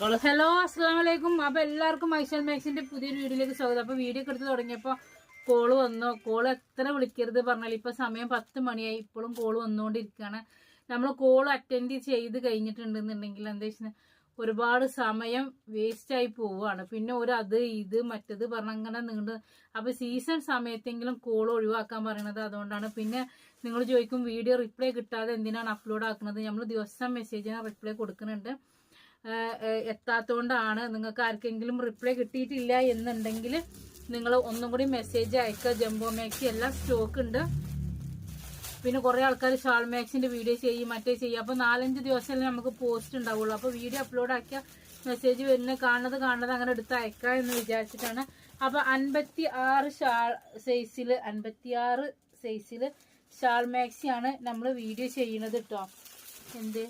Hello അസ്സലാമലൈക്കും. അപ്പൊ എല്ലാവർക്കും ഐഷൽ മാക്സിന്റെ പുതിയൊരു വീഡിയോയിലേക്ക് സ്വാഗതം. അപ്പൊ വീഡിയോ ഒക്കെ എടുത്ത് തുടങ്ങിയപ്പോ കോള് വന്നു. കോള് എത്ര വിളിക്കരുത് പറഞ്ഞാൽ ഇപ്പൊ സമയം 10 മണിയായി, ഇപ്പോഴും കോള് വന്നുകൊണ്ടിരിക്കുകയാണ്. നമ്മൾ കോൾ അറ്റൻഡ് ചെയ്ത് കഴിഞ്ഞിട്ടുണ്ടെന്നുണ്ടെങ്കിൽ എന്താ വെച്ചാൽ ഒരുപാട് സമയം വേസ്റ്റ് ആയി പോവുകയാണ്. പിന്നെ അത് ഇത് മറ്റത് പറഞ്ഞ അങ്ങനെ നീണ്ട്. അപ്പൊ സീസൺ സമയത്തെങ്കിലും കോൾ ഒഴിവാക്കാൻ പറയണത് അതുകൊണ്ടാണ്. പിന്നെ നിങ്ങൾ ചോദിക്കും വീഡിയോ റിപ്ലൈ കിട്ടാതെ എന്തിനാണ് അപ്ലോഡ് ആക്കുന്നത്. നമ്മൾ ദിവസം മെസ്സേജിന് റിപ്ലൈ കൊടുക്കുന്നുണ്ട്. എത്താത്തോണ്ടാണ്. നിങ്ങൾക്ക് ആർക്കെങ്കിലും റിപ്ലൈ കിട്ടിയിട്ടില്ല എന്നുണ്ടെങ്കിൽ നിങ്ങൾ ഒന്നും കൂടി മെസ്സേജ് അയക്കുക. ജംബോ മാക്സി എല്ലാം സ്റ്റോക്ക് ഉണ്ട്. പിന്നെ കുറെ ആൾക്കാർ ഷാൾ മാക്സിന്റെ വീഡിയോ ചെയ്യും, മറ്റേ ചെയ്യും. അപ്പൊ 4-5 ദിവസമല്ലേ നമുക്ക് പോസ്റ്റ് ഉണ്ടാവുള്ളൂ. അപ്പൊ വീഡിയോ അപ്ലോഡ് ആക്കിയ മെസ്സേജ് വരുന്ന കാണുന്നത് അങ്ങനെ എടുത്ത് അയക്കാം എന്ന് വിചാരിച്ചിട്ടാണ്. അപ്പൊ 56 സൈസില് ഷാൾ മാക്സിയാണ് നമ്മൾ വീഡിയോ ചെയ്യുന്നത് കേട്ടോ. എന്ത്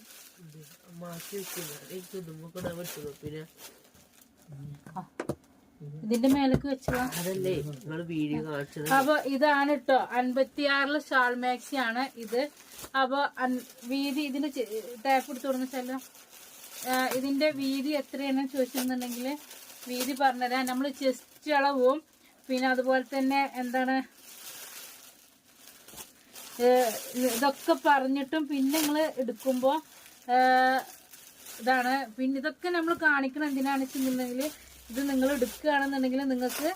ഇതിന്റെ മേലേക്ക് വെച്ചതാ അതല്ലേ വീഡിയോ കാണിച്ചത്. അപ്പൊ ഇതാണ് കേട്ടോ 56 ഷാൾ മാക്സി ആണ് ഇത്. അപ്പൊ വീതി ഇതിന്റെ ടാപ്പ് എടുത്ത് തുടങ്ങിച്ചാലോ. ഇതിന്റെ വീതി എത്രയാണെന്ന് ചോദിച്ചിരുന്നുണ്ടെങ്കിൽ വീതി പറഞ്ഞുതരാം. നമ്മൾ ചെസ്റ്റ് അളവും പിന്നെ അതുപോലെ തന്നെ എന്താണ് ഇതൊക്കെ പറഞ്ഞിട്ടും പിന്നെ നിങ്ങൾ എടുക്കുമ്പോ ഇതാണ്. പിന്നെ ഇതൊക്കെ നമ്മൾ കാണിക്കണം എന്തിനാണെന്ന് വെച്ചിട്ടുണ്ടെങ്കിൽ ഇത് നിങ്ങൾ എടുക്കുകയാണെന്നുണ്ടെങ്കിൽ നിങ്ങൾക്ക്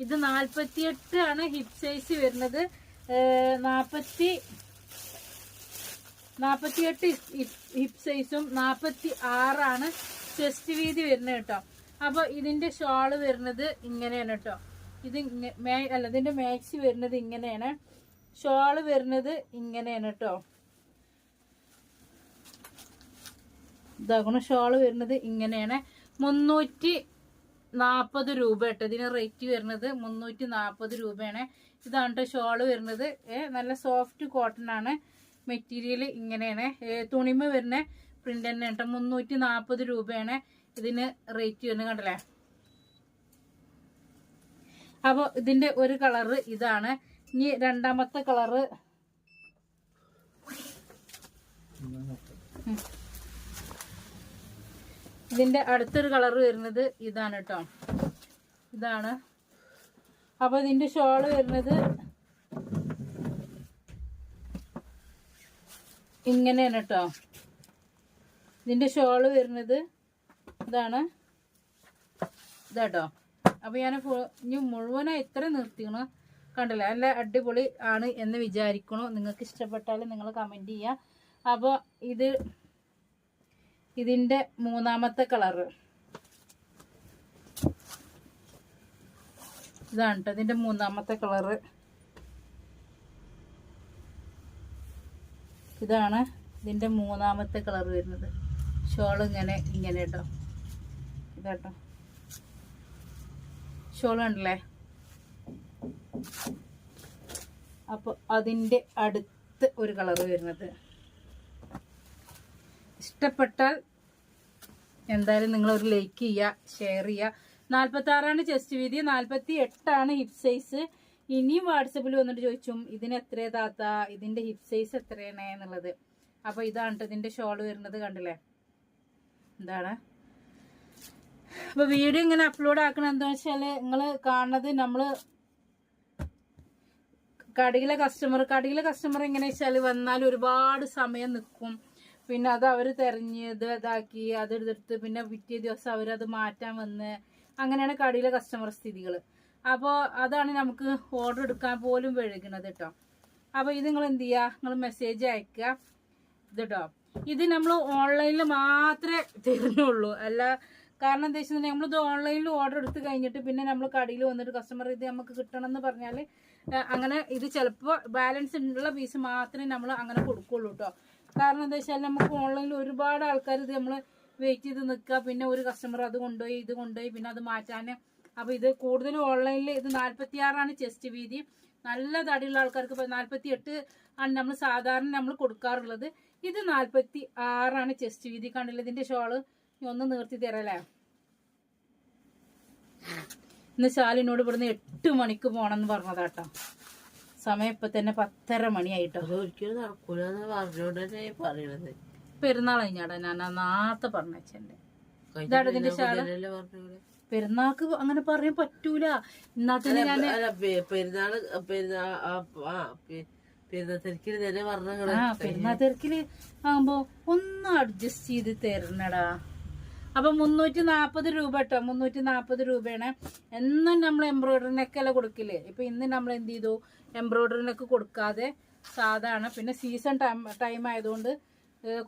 ഇത് 48 ആണ് ഹിപ്പ് സൈസ് വരുന്നത്. 48 ഹിപ്പ് സൈസും 46 ആണ് ചെസ്റ്റ് വീതി വരുന്നത് കേട്ടോ. അപ്പൊ ഇതിന്റെ ഷോള് വരുന്നത് ഇങ്ങനെയാണ് കേട്ടോ. ഇത് ഇതിന്റെ മാക്സി വരുന്നത് ഇങ്ങനെയാണ്. ഷോള് വരുന്നത് ഇങ്ങനെയാണ് കേട്ടോ. ഇതാകണം. ഷോള് വരുന്നത് ഇങ്ങനെയാണ്. 340 രൂപ കേട്ടോ. ഇതിന് റേറ്റ് വരുന്നത് 340 രൂപയാണ്. ഇതാണ് കേട്ടോ ഷോള് വരുന്നത്. നല്ല സോഫ്റ്റ് കോട്ടൺ ആണ് മെറ്റീരിയൽ. ഇങ്ങനെയാണ് തുണിമ വരുന്ന പ്രിന്റ് തന്നെ കേട്ടോ. 340 രൂപയാണ് ഇതിന് റേറ്റ് വരുന്നത്. കണ്ടല്ലേ. അപ്പൊ ഇതിന്റെ ഒരു കളറ് ഇതാണ്. ഇനി രണ്ടാമത്തെ കളറ് ഇതിന്റെ അടുത്തൊരു കളർ വരുന്നത് ഇതാണ് കേട്ടോ. ഇതാണ്. അപ്പൊ ഇതിന്റെ ഷോള് വരുന്നത് ഇങ്ങനെയാണ് കേട്ടോ. ഇതിന്റെ ഷോള് വരുന്നത് ഇതാണ്. ഇതാട്ടോ. അപ്പൊ ഞാൻ ഇനി മുഴുവനായി ഇത്ര നിർത്തിക്കണു. കണ്ടില്ല. നല്ല അടിപൊളി ആണ് എന്ന് വിചാരിക്കണു. നിങ്ങൾക്ക് ഇഷ്ടപ്പെട്ടാൽ നിങ്ങൾ കമന്റ് ചെയ്യുക. അപ്പൊ ഇതിന്റെ മൂന്നാമത്തെ കളറ് ഇതാണ് കേട്ടോ. ഇതിന്റെ മൂന്നാമത്തെ കളറ് ഇതാണ്. ഇതിന്റെ മൂന്നാമത്തെ കളർ വരുന്നത്. ഷോൾ ഇങ്ങനെ കേട്ടോ. ഇതാട്ടോ ഷോൾ ഉണ്ടല്ലേ. അപ്പൊ അതിന്റെ അടുത്ത് ഒരു കളർ വരുന്നത്. ഇഷ്ടപ്പെട്ടാൽ എന്തായാലും നിങ്ങൾ ഒരു ലൈക്ക് ചെയ്യുക, ഷെയർ ചെയ്യുക. 46 ചെസ്റ്റ് വീതി, 48 ഹിപ്പ് സൈസ്. ഇനിയും വാട്സപ്പിൽ വന്നിട്ട് ചോദിച്ചും ഇതിന് എത്രയാ താത്ത, ഇതിന്റെ ഹിപ്പ് സൈസ് എത്രയാണ് എന്നുള്ളത്. അപ്പൊ ഇതാണ് ഇതിന്റെ ഷോൾ വരുന്നത്. കണ്ടില്ലേ. എന്താണ് അപ്പൊ വീഡിയോ ഇങ്ങനെ അപ്ലോഡ് ആക്കണം എന്താണെന്ന് വെച്ചാല് നിങ്ങള് കാണുന്നത് നമ്മള് കടയിലെ കസ്റ്റമർ എങ്ങനെ വെച്ചാല് വന്നാൽ ഒരുപാട് സമയം നിൽക്കും. പിന്നെ അത് അവർ തെരഞ്ഞ് ഇതാക്കി അതെടുത്ത് പിന്നെ പിറ്റേ ദിവസം അവരത് മാറ്റാൻ വന്ന് അങ്ങനെയാണ് കടയിലെ കസ്റ്റമർ സ്ഥിതികൾ. അപ്പോൾ അതാണ് നമുക്ക് ഓർഡർ എടുക്കാൻ പോലും വൈകുന്നത് കേട്ടോ. അപ്പോൾ ഇത് നിങ്ങൾ എന്ത് ചെയ്യുക, നിങ്ങൾ മെസ്സേജ് അയക്കുക. ഇത് കേട്ടോ. ഇത് നമ്മൾ ഓൺലൈനിൽ മാത്രമേ തരുന്നുള്ളൂ. അല്ല, കാരണം എന്താ വെച്ചിട്ടുണ്ടെങ്കിൽ നമ്മളിത് ഓൺലൈനിൽ ഓർഡർ എടുത്ത് കഴിഞ്ഞിട്ട് പിന്നെ നമ്മൾ കടയിൽ വന്നിട്ട് കസ്റ്റമർ ഇത് നമുക്ക് കിട്ടണം എന്ന് പറഞ്ഞാൽ അങ്ങനെ ഇത് ചിലപ്പോൾ ബാലൻസ് ഉള്ള പീസ് മാത്രമേ നമ്മൾ അങ്ങനെ കൊടുക്കുള്ളൂ കേട്ടോ. കാരണം എന്താ വെച്ചാൽ നമുക്ക് ഓൺലൈനിൽ ഒരുപാട് ആൾക്കാർ ഇത് നമ്മൾ വെയിറ്റ് ചെയ്ത് നിൽക്കുക. പിന്നെ ഒരു കസ്റ്റമർ അത് കൊണ്ടുപോയി ഇത് കൊണ്ടുപോയി പിന്നെ അത് മാറ്റാൻ. അപ്പോൾ ഇത് കൂടുതലും ഓൺലൈനിൽ ഇത് 46 ചെസ്റ്റ് വീതി. നല്ല തടിയുള്ള ആൾക്കാർക്ക് 48 ആണ് നമ്മൾ സാധാരണ നമ്മൾ കൊടുക്കാറുള്ളത്. ഇത് 46 ചെസ്റ്റ് വീതി. കണ്ടില്ല. ഇതിന്റെ ഷോള് ഒന്ന് നിർത്തി തരല്ലേ. ഇന്ന് ശാലിനോട് ഇവിടുന്ന് 8 മണിക്ക് പോണെന്ന് പറഞ്ഞതാട്ടോ. സമയം ഇപ്പൊ തന്നെ 10:30 മണിയായിട്ടോ. പെരുന്നാൾ കഴിഞ്ഞാടാ ഞാൻ നേരത്തെ പറഞ്ഞേ. ഇതാണ് ഇതിന്റെ ഷാള്. പെരുന്നാൾക്ക് അങ്ങനെ പറയാൻ പറ്റൂല. ഇന്നത്തെ ഞാന് പെരുന്നാൾ തിരക്കില് ആകുമ്പോ ഒന്ന് അഡ്ജസ്റ്റ് ചെയ്ത് തരണടാ. അപ്പൊ 340 രൂപ കേട്ടോ, 340 രൂപയാണ്. എന്നും നമ്മൾ എംബ്രോയിഡറിനൊക്കെ അല്ല കൊടുക്കില്ലേ. ഇപ്പൊ ഇന്ന് നമ്മൾ എന്ത് ചെയ്തു, എംബ്രോയിഡറിനൊക്കെ കൊടുക്കാതെ സാധാരണ. പിന്നെ സീസൺ ടൈം ആയതുകൊണ്ട്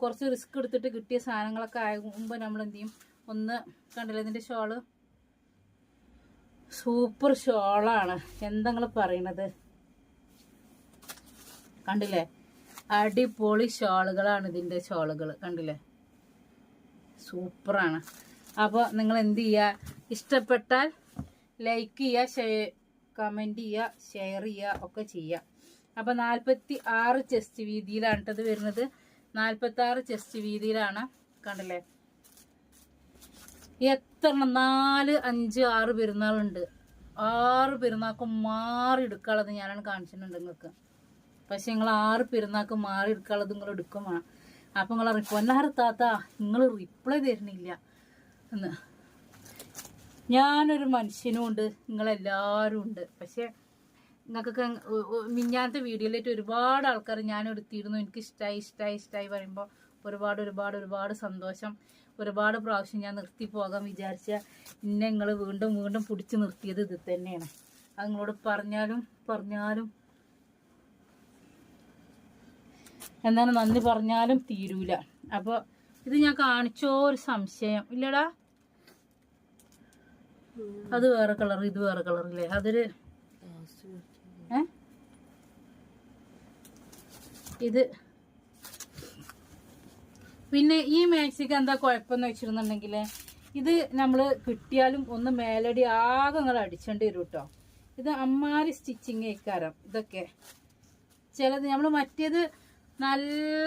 കുറച്ച് റിസ്ക് എടുത്തിട്ട് കിട്ടിയ സാധനങ്ങളൊക്കെ ആകുമ്പോൾ നമ്മൾ എന്ത് ചെയ്യും, ഒന്ന് കണ്ടില്ലേ ഇതിന്റെ ഷോള്, സൂപ്പർ ഷോളാണ്. എന്താ നിങ്ങൾ പറയണത്, കണ്ടില്ലേ? അടിപൊളി ഷോളുകളാണ് ഇതിന്റെ ഷോളുകൾ, കണ്ടില്ലേ? സൂപ്പറാണ്. അപ്പോൾ നിങ്ങൾ എന്ത് ചെയ്യുക, ഇഷ്ടപ്പെട്ടാൽ ലൈക്ക് ചെയ്യുക, കമൻറ്റ് ചെയ്യുക, ഷെയർ ചെയ്യുക ഒക്കെ ചെയ്യുക. അപ്പോൾ 46 ചെസ്റ്റ് വീതിയിലാണ് കേട്ടത് വരുന്നത്. 46 ചെസ്റ്റ് വീതിയിലാണ്, കണ്ടില്ലേ? എത്ര 4, 5, 6 പെരുന്നാളുണ്ട്. 6 പെരുന്നാൾക്കും മാറി എടുക്കാനുള്ളത് ഞാനാണ് കാണിച്ചിട്ടുണ്ട് നിങ്ങൾക്ക്. പക്ഷെ നിങ്ങൾ 6 പെരുന്നാൾക്ക് മാറി എടുക്കാനുള്ളത് നിങ്ങൾ എടുക്കും വേണം. അപ്പം നിങ്ങൾ പൊന്നാറ് താത്ത നിങ്ങൾ റിപ്ലൈ തരുന്നില്ല എന്ന്. ഞാനൊരു മനുഷ്യനും ഉണ്ട്, നിങ്ങളെല്ലാവരും ഉണ്ട്. പക്ഷെ നിങ്ങൾക്കൊക്കെ മിഞ്ഞാത്ത വീഡിയോയിലായിട്ട് ഒരുപാട് ആൾക്കാർ ഞാൻ എടുത്തിരുന്നു. എനിക്ക് ഇഷ്ടമായി പറയുമ്പോൾ ഒരുപാട് സന്തോഷം. ഒരുപാട് പ്രാവശ്യം ഞാൻ നിർത്തി പോകാൻ വിചാരിച്ച പിന്നെ നിങ്ങൾ വീണ്ടും പിടിച്ച് നിർത്തിയത് ഇത് തന്നെയാണ്. അത് നിങ്ങളോട് പറഞ്ഞാലും എന്നാലും നന്ദി പറഞ്ഞാലും തീരൂല. അപ്പോൾ ഇത് ഞാൻ കാണിച്ചോ ഒരു സംശയം ഇല്ലടാ. അത് വേറെ കളർ, ഇത് വേറെ കളറില്ലേ? അതൊരു ഇത് പിന്നെ ഈ മാക്സിക്ക് എന്താ കുഴപ്പമെന്ന് വെച്ചിരുന്നുണ്ടെങ്കിൽ, ഇത് നമ്മൾ കിട്ടിയാലും ഒന്ന് മേലടി ആകെ നിങ്ങൾ അടിച്ചേണ്ടി വരും കേട്ടോ. ഇത് അമ്മാരി സ്റ്റിച്ചിങ് ആയിക്കാരം ഇതൊക്കെ. ചിലത് നമ്മൾ മറ്റേത് നല്ല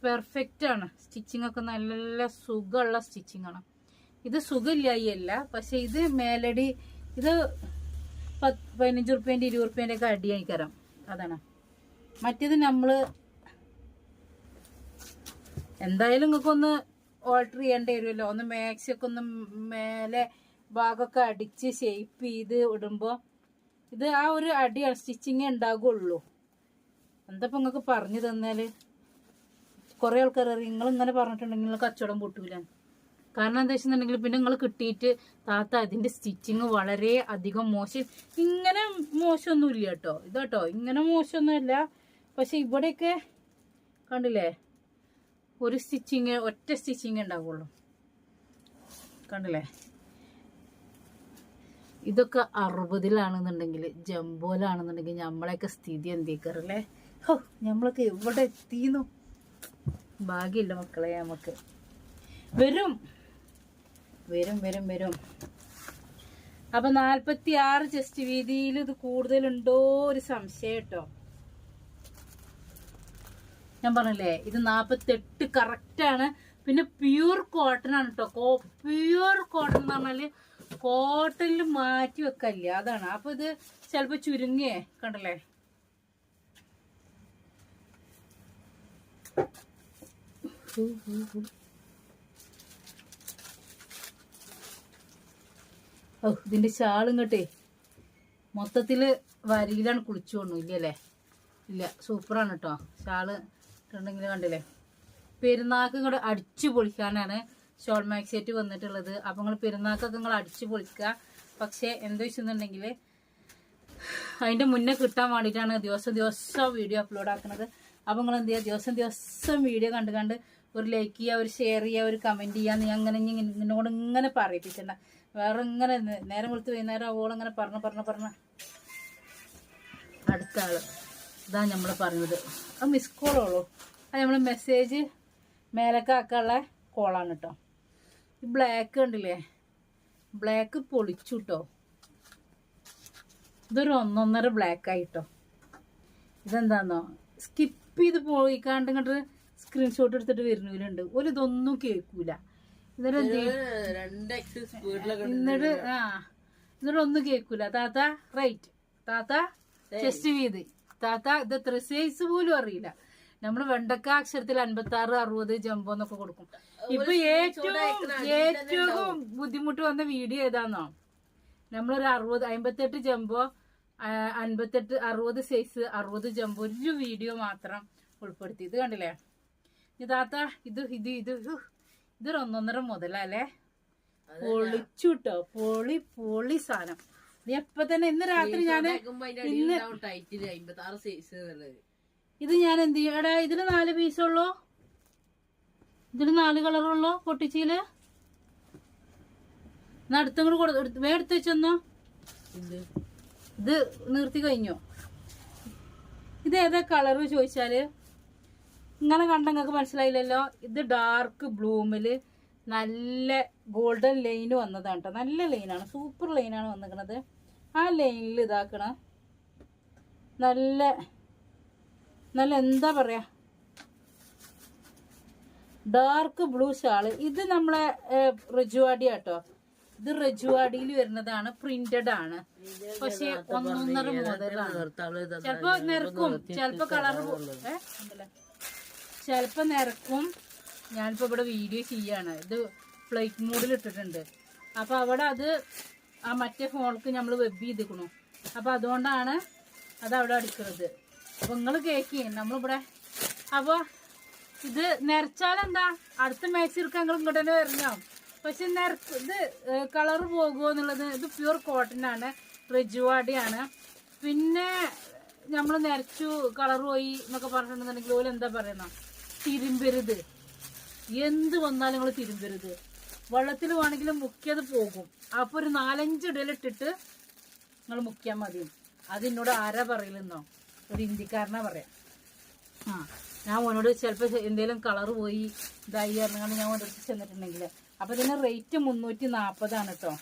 പെർഫെക്റ്റ് ആണ്, സ്റ്റിച്ചിങ് ഒക്കെ നല്ല സുഖമുള്ള സ്റ്റിച്ചിങ് ആണ്. ഇത് സുഖമില്ലായല്ല, പക്ഷെ ഇത് മേലടി ഇത് 15 റുപ്യേൻ്റെ 20 റുപ്യേൻ്റെ ഒക്കെ അടി ആയിക്കാരം. അതാണ്. മറ്റേത് നമ്മൾ എന്തായാലും നിങ്ങൾക്കൊന്ന് ഓൾട്ടർ ചെയ്യേണ്ടി വരുമല്ലോ. ഒന്ന് മാക്സി ഒക്കെ ഒന്ന് മേലെ ഭാഗമൊക്കെ അടിച്ച് ഷേപ്പ് ചെയ്ത് ഇടുമ്പോൾ ഇത് ആ ഒരു അടിയാണ്, സ്റ്റിച്ചിങ്ങേ ഉണ്ടാകുള്ളൂ. എന്താ ഇപ്പം നിങ്ങൾക്ക് പറഞ്ഞു തന്നാൽ കുറേ ആൾക്കാർ അറിയാം. നിങ്ങളിങ്ങനെ പറഞ്ഞിട്ടുണ്ടെങ്കിൽ നിങ്ങൾ കച്ചവടം പൊട്ടൂല. കാരണം എന്താ വെച്ചിട്ടുണ്ടെങ്കിൽ പിന്നെ നിങ്ങൾ കിട്ടിയിട്ട് താത്ത അതിൻ്റെ സ്റ്റിച്ചിങ് വളരെ അധികം മോശം, ഇങ്ങനെ മോശമൊന്നുമില്ല കേട്ടോ. ഇതാട്ടോ ഇങ്ങനെ മോശമൊന്നുമില്ല. പക്ഷെ ഇവിടെയൊക്കെ കണ്ടില്ലേ, ഒരു സ്റ്റിച്ചിങ്, ഒറ്റ സ്റ്റിച്ചിങ് ഉണ്ടാവുള്ളൂ. കണ്ടില്ലേ? ഇതൊക്കെ 60-ലാണെന്നുണ്ടെങ്കിൽ, ജംബോയിലാണെന്നുണ്ടെങ്കിൽ നമ്മളെയൊക്കെ സ്ഥിതി എന്തേക്കാറല്ലേ? ഹോ, നമ്മളൊക്കെ എവിടെ എത്തിന്നു. ഭാഗ്യമില്ല മക്കളെ നമുക്ക്. വരും. അപ്പൊ 46 ചെസ്റ്റ് വീതിയിൽ ഇത് കൂടുതലുണ്ടോ ഒരു സംശയം കേട്ടോ. ഞാൻ പറഞ്ഞില്ലേ ഇത് 48 കറക്റ്റാണ്. പിന്നെ പ്യൂർ കോട്ടൺ ആണ് കേട്ടോ. പ്യൂർ കോട്ടൺ എന്ന് പറഞ്ഞാല് കോട്ടണിൽ മാറ്റി വെക്കല്ല, അതാണ്. അപ്പൊ ഇത് ചിലപ്പോ ചുരുങ്ങിയേ, കണ്ടല്ലേ? ഓ, ഇതിന്റെ ഷാളും കേട്ടേ മൊത്തത്തില് വരിയിലാണ് കുളിച്ചു കൊണ്ടു. ഇല്ലല്ലേ? ഇല്ല, സൂപ്പറാണ് കേട്ടോ ഷാള് ഇട്ടുണ്ടെങ്കിൽ. കണ്ടില്ലേ? പെരുന്നാൾക്ക് ഇങ്ങോട്ട് അടിച്ചു പൊളിക്കാനാണ് ഷോൾ മാക്സി സെറ്റ് വന്നിട്ടുള്ളത്. അപ്പൊ നിങ്ങൾ പെരുന്നാൾക്കൊക്കെ നിങ്ങൾ അടിച്ചു പൊളിക്കുക. പക്ഷെ എന്താ വെച്ചെന്നുണ്ടെങ്കിൽ അതിന്റെ മുന്നേ കിട്ടാൻ വേണ്ടിയിട്ടാണ് ദിവസം വീഡിയോ അപ്ലോഡ് ആക്കുന്നത്. അപ്പൊ നിങ്ങൾ എന്ത് ചെയ്യുക, ദിവസം വീഡിയോ കണ്ട് ഒരു ലൈക്ക് ചെയ്യുക, ഒരു ഷെയർ ചെയ്യുക, ഒരു കമന്റ് ചെയ്യുക. നീ അങ്ങനെ ഇങ്ങനോട് ഇങ്ങനെ പറയിപ്പിച്ചണ്ട. വേറെ ഇങ്ങനെ നേരം വെളുത്ത് വൈകുന്നേരം അവോളം ഇങ്ങനെ പറഞ്ഞ അടുത്ത ആള് ഇതാ നമ്മൾ പറഞ്ഞത്. അത് മിസ് കോളുള്ളൂ. അത് നമ്മൾ മെസ്സേജ് മേലൊക്കെ ആക്കാനുള്ള കോളാണ് കേട്ടോ. ഈ ബ്ലാക്ക് കണ്ടില്ലേ? ബ്ലാക്ക് പൊളിച്ചു കേട്ടോ. ഇതൊരു 1.5 ബ്ലാക്ക് ആയിട്ടോ. ഇതെന്താന്നോ, സ്കിപ്പ് ചെയ്ത് പോയിക്കാണ്ട് ഇങ്ങോട്ട് സ്ക്രീൻഷോട്ട് എടുത്തിട്ട് വരുന്നവരുണ്ട്. ഒരു ഇതൊന്നും കേൾക്കൂല. എന്നിട്ടൊന്നും കേൾക്കൂല. താത്ത റൈറ്റ്, താത്ത ചെസ്റ്റ് വീതി, താത്ത ഇത് എത്ര സൈസ് പോലും അറിയില്ല. നമ്മള് വെണ്ടക്ക അക്ഷരത്തിൽ 56, 60 ജംബോ എന്നൊക്കെ കൊടുക്കും. ഇപ്പൊ ഏറ്റവും ബുദ്ധിമുട്ട് വന്ന വീഡിയോ ഏതാന്നോ? നമ്മളൊരു 58 ജംബോ 58, 60 സൈസ് 60 ജംബോ ഒരു വീഡിയോ മാത്രം ഉൾപ്പെടുത്തി. ഇത് കണ്ടില്ലേ ഇതാത്ത ഇതൊരു 1.5 മുതലല്ലേ. പൊളിച്ചുട്ടോ, പൊളി സാധനം. എപ്പ തന്നെ ഇന്ന് രാത്രി ഞാന് ഇത് ഞാൻ എന്ത് ചെയ്യും എടാ, ഇതില് 4 പീസുള്ളൂ, ഇതില് 4 കളറുള്ളൂ പൊട്ടിച്ചില്. അടുത്തങ്ങോട്ട് എടുത്ത് വെച്ചെന്നോ. ഇത് നിർത്തി കഴിഞ്ഞു. ഇത് ഏതാ കളറ് ചോദിച്ചാല് ഇങ്ങനെ കണ്ട നിങ്ങൾക്ക് മനസ്സിലായില്ലല്ലോ. ഇത് ഡാർക്ക് ബ്ലൂമില് നല്ല ഗോൾഡൻ ലൈന് വന്നതാണ് കേട്ടോ. നല്ല ലൈനാണ്, സൂപ്പർ ലൈനാണ് വന്നിരിക്കണത്. ആ ലൈനിൽ ഇതാക്കണ നല്ല എന്താ പറയാ ഡാർക്ക് ബ്ലൂ ഷാള്. ഇത് നമ്മളെ റജുവാടി ആട്ടോ. ഇത് റജുവാടിയിൽ വരുന്നതാണ്, പ്രിന്റഡ് ആണ്. പക്ഷെ 1.5 മുതലാണ്. ചിലപ്പോ നിരക്കും, ചിലപ്പോ കളറ് ചിലപ്പോ നിരക്കും. ഞാനിപ്പോ ഇവിടെ വീഡിയോ ചെയ്യാണ്. ഇത് ഫ്ലൈറ്റ് മോഡിൽ ഇട്ടിട്ടുണ്ട്. അപ്പൊ അവിടെ അത് ആ മറ്റേ ഫോണിക്ക് നമ്മൾ വെബ് ചെയ്തിക്കണു. അപ്പൊ അതുകൊണ്ടാണ് അത് അവിടെ അടുക്കുന്നത്. അപ്പൊ നിങ്ങള് കേക്ക് നമ്മളിവിടെ. അപ്പൊ ഇത് നിരച്ചാലെന്താ അടുത്ത മാച്ച് എടുക്കാൻ നിങ്ങൾ ഇങ്ങോട്ട് തന്നെ വരണോ. പക്ഷെ ഇത് കളറ് പോകുമോ എന്നുള്ളത്. ഇത് പ്യൂർ കോട്ടൺ ആണ്, റജുവാടിയാണ്. പിന്നെ നമ്മൾ നിരച്ചു കളർ പോയി എന്നൊക്കെ പറഞ്ഞിട്ടുണ്ടെന്നുണ്ടെങ്കിൽ ഓല് എന്താ പറയുന്ന തിരുമ്പരുത്. എന്ത് വന്നാലും നിങ്ങൾ തിരുമ്പരുത്. വെള്ളത്തിൽ വേണമെങ്കിലും മുക്കിയത് പോകും. അപ്പൊ ഒരു 4-5 ഇടയിലിട്ടിട്ട് നിങ്ങൾ മുക്കിയാൽ മതി. അതിനോട് ആരാ പറയില്ലെന്നോ, ഒരു ഇന്ത്യക്കാരനാ പറയാം. ഞാൻ ഓനോട് ചിലപ്പോൾ എന്തെങ്കിലും കളറ് പോയി ഇതായി പറഞ്ഞാൽ ഞാൻ ഓൻ്റെ അടുത്ത് ചെന്നിട്ടുണ്ടെങ്കിൽ. അപ്പൊ ഇതിന് റേറ്റ് 340 കേട്ടോ.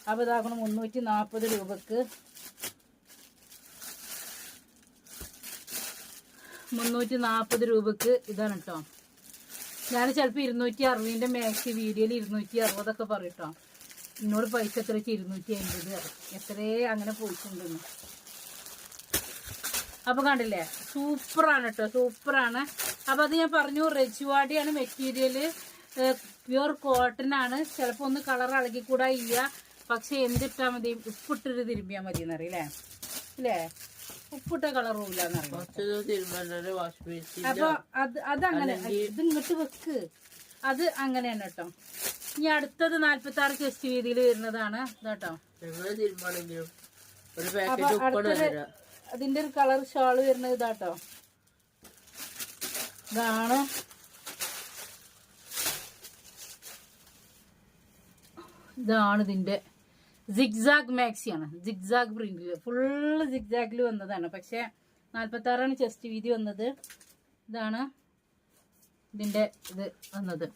അപ്പൊ ഇതാക്കണം 340 രൂപക്ക് 340 രൂപക്ക് ഇതാണ് കേട്ടോ. ഞാൻ ചിലപ്പോൾ 260 മാക്സി വീഡിയോയിൽ 260 ഒക്കെ പറയട്ടോ. എന്നോട് പൈസ എത്ര 250 എത്രേ അങ്ങനെ പോയിട്ടുണ്ടെന്ന്. അപ്പൊ കണ്ടില്ലേ സൂപ്പറാണ് കേട്ടോ, സൂപ്പറാണ്. അപ്പൊ അത് ഞാൻ പറഞ്ഞു റജുവാടിയാണ് മെറ്റീരിയല്, പ്യൂർ കോട്ടൺ ആണ്. ചിലപ്പോ ഒന്ന് കളർ ഇളകിക്കൂടാ ഇല്ല. പക്ഷെ എന്തിട്ടാ മതി, ഉപ്പിട്ടൊരു തിരുമ്പിയാ മതി എന്നറിയില്ലേ ഇല്ലേ. ഉപ്പിട്ട കളറും ഇല്ലാന്നറിയാം. അപ്പൊ അതങ്ങനെ ഇത് ഇങ്ങോട്ട് വെക്ക്. അത് അങ്ങനെയാണ് കേട്ടോ. ഇനി അടുത്തത് 46 ചെസ്റ്റ് വീതിയിൽ വരുന്നതാണ് ഇതാട്ടോ. അപ്പൊ അടുത്തത് അതിന്റെ ഒരു കളർ ഷാള് വരുന്നത് ഇതാട്ടോ. ഇതാണ് ഇതിന്റെ സിഗ്സാഗ് മാക്സിയാണ്. സിഗ്സാഗ് പ്രിന്റില് ഫുള്ള് സിഗ്സാഗിൽ വന്നതാണ്. പക്ഷെ 46 ചെസ്റ്റ് വീതി വന്നത്. ഇതാണ് ഇതിന്റെ ഇത് വന്നത്.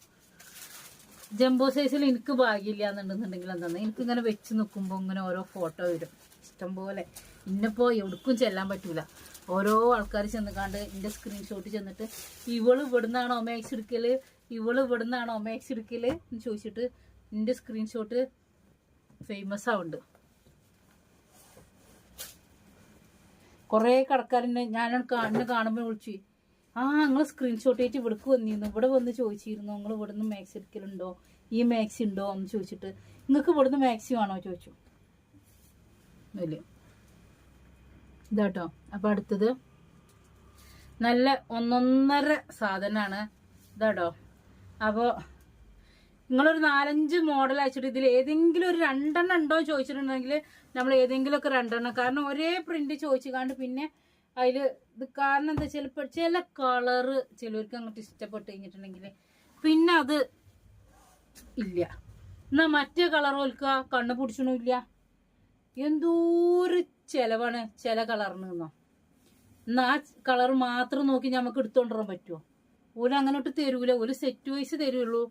ജംബോ സൈസിൽ എനിക്ക് ഭാഗ്യമില്ല എന്നുണ്ടെന്നുണ്ടെങ്കിൽ എന്താ, എനിക്ക് ഇങ്ങനെ വെച്ച് നിൽക്കുമ്പോൾ ഇങ്ങനെ ഓരോ ഫോട്ടോ വരും ഇഷ്ടം പോലെ. ഇന്നിപ്പോ എവിടേക്കും ചെല്ലാൻ പറ്റൂല. ഓരോ ആൾക്കാർ ചെന്നിക്കാണ്ട് എന്റെ സ്ക്രീൻഷോട്ട് ചെന്നിട്ട് ഇവള് ഇവിടുന്നാണോ മാക്സ് എടുക്കല്, ഇവള് ഇവിടുന്നാണോ മാക്സ് എടുക്കല് എന്ന് ചോദിച്ചിട്ട് എന്റെ സ്ക്രീൻഷോട്ട് ഫേമസ് ആവുന്നുണ്ട്. കൊറേ കടക്കാരുണ്ട്. ഞാൻ എന്നെ കാണുമ്പോൾ വിളിച്ചു, നിങ്ങൾ സ്ക്രീൻഷോട്ട് ആയിട്ട് ഇവിടേക്ക് വന്നിരുന്നു, ഇവിടെ വന്ന് ചോദിച്ചിരുന്നു നിങ്ങൾ ഇവിടുന്ന് മാക്സ് എടുക്കലുണ്ടോ, ഈ മാക്സി ഉണ്ടോ എന്ന് ചോദിച്ചിട്ട്. നിങ്ങൾക്ക് ഇവിടുന്ന് മാക്സി വേണോ ചോദിച്ചു. ഇല്ല ഇതാട്ടോ. അപ്പൊ അടുത്തത് നല്ല 1.5 സാധനമാണ് ഇതാട്ടോ. അപ്പോ നിങ്ങളൊരു 4-5 മോഡൽ അയച്ചിട്ട് ഇതിൽ ഏതെങ്കിലും ഒരു 2 ഉണ്ടോ ചോദിച്ചിട്ടുണ്ടെങ്കിൽ നമ്മൾ ഏതെങ്കിലുമൊക്കെ 2. കാരണം ഒരേ പ്രിന്റ് ചോദിച്ചുകാണ്ട് പിന്നെ അതില് ഇത് കാരണം എന്താ ചിലപ്പോൾ ചില കളറ് ചിലവർക്ക് അങ്ങോട്ട് ഇഷ്ടപ്പെട്ട് കഴിഞ്ഞിട്ടുണ്ടെങ്കിൽ പിന്നെ അത് ഇല്ല. എന്നാ മറ്റേ കളർ ഓൽക്കുക കണ്ണ് പിടിച്ചണില്ല. എന്തോരു ചെലവാണ് ചില കളറിന് നിന്നോ. എന്നാ ആ കളർ മാത്രം നോക്കി നമുക്ക് എടുത്തോണ്ടിരാൻ പറ്റുമോ? ഓല് അങ്ങോട്ട് തരൂല. ഒരു സെറ്റ് വൈസ് തരുള്ളൂ.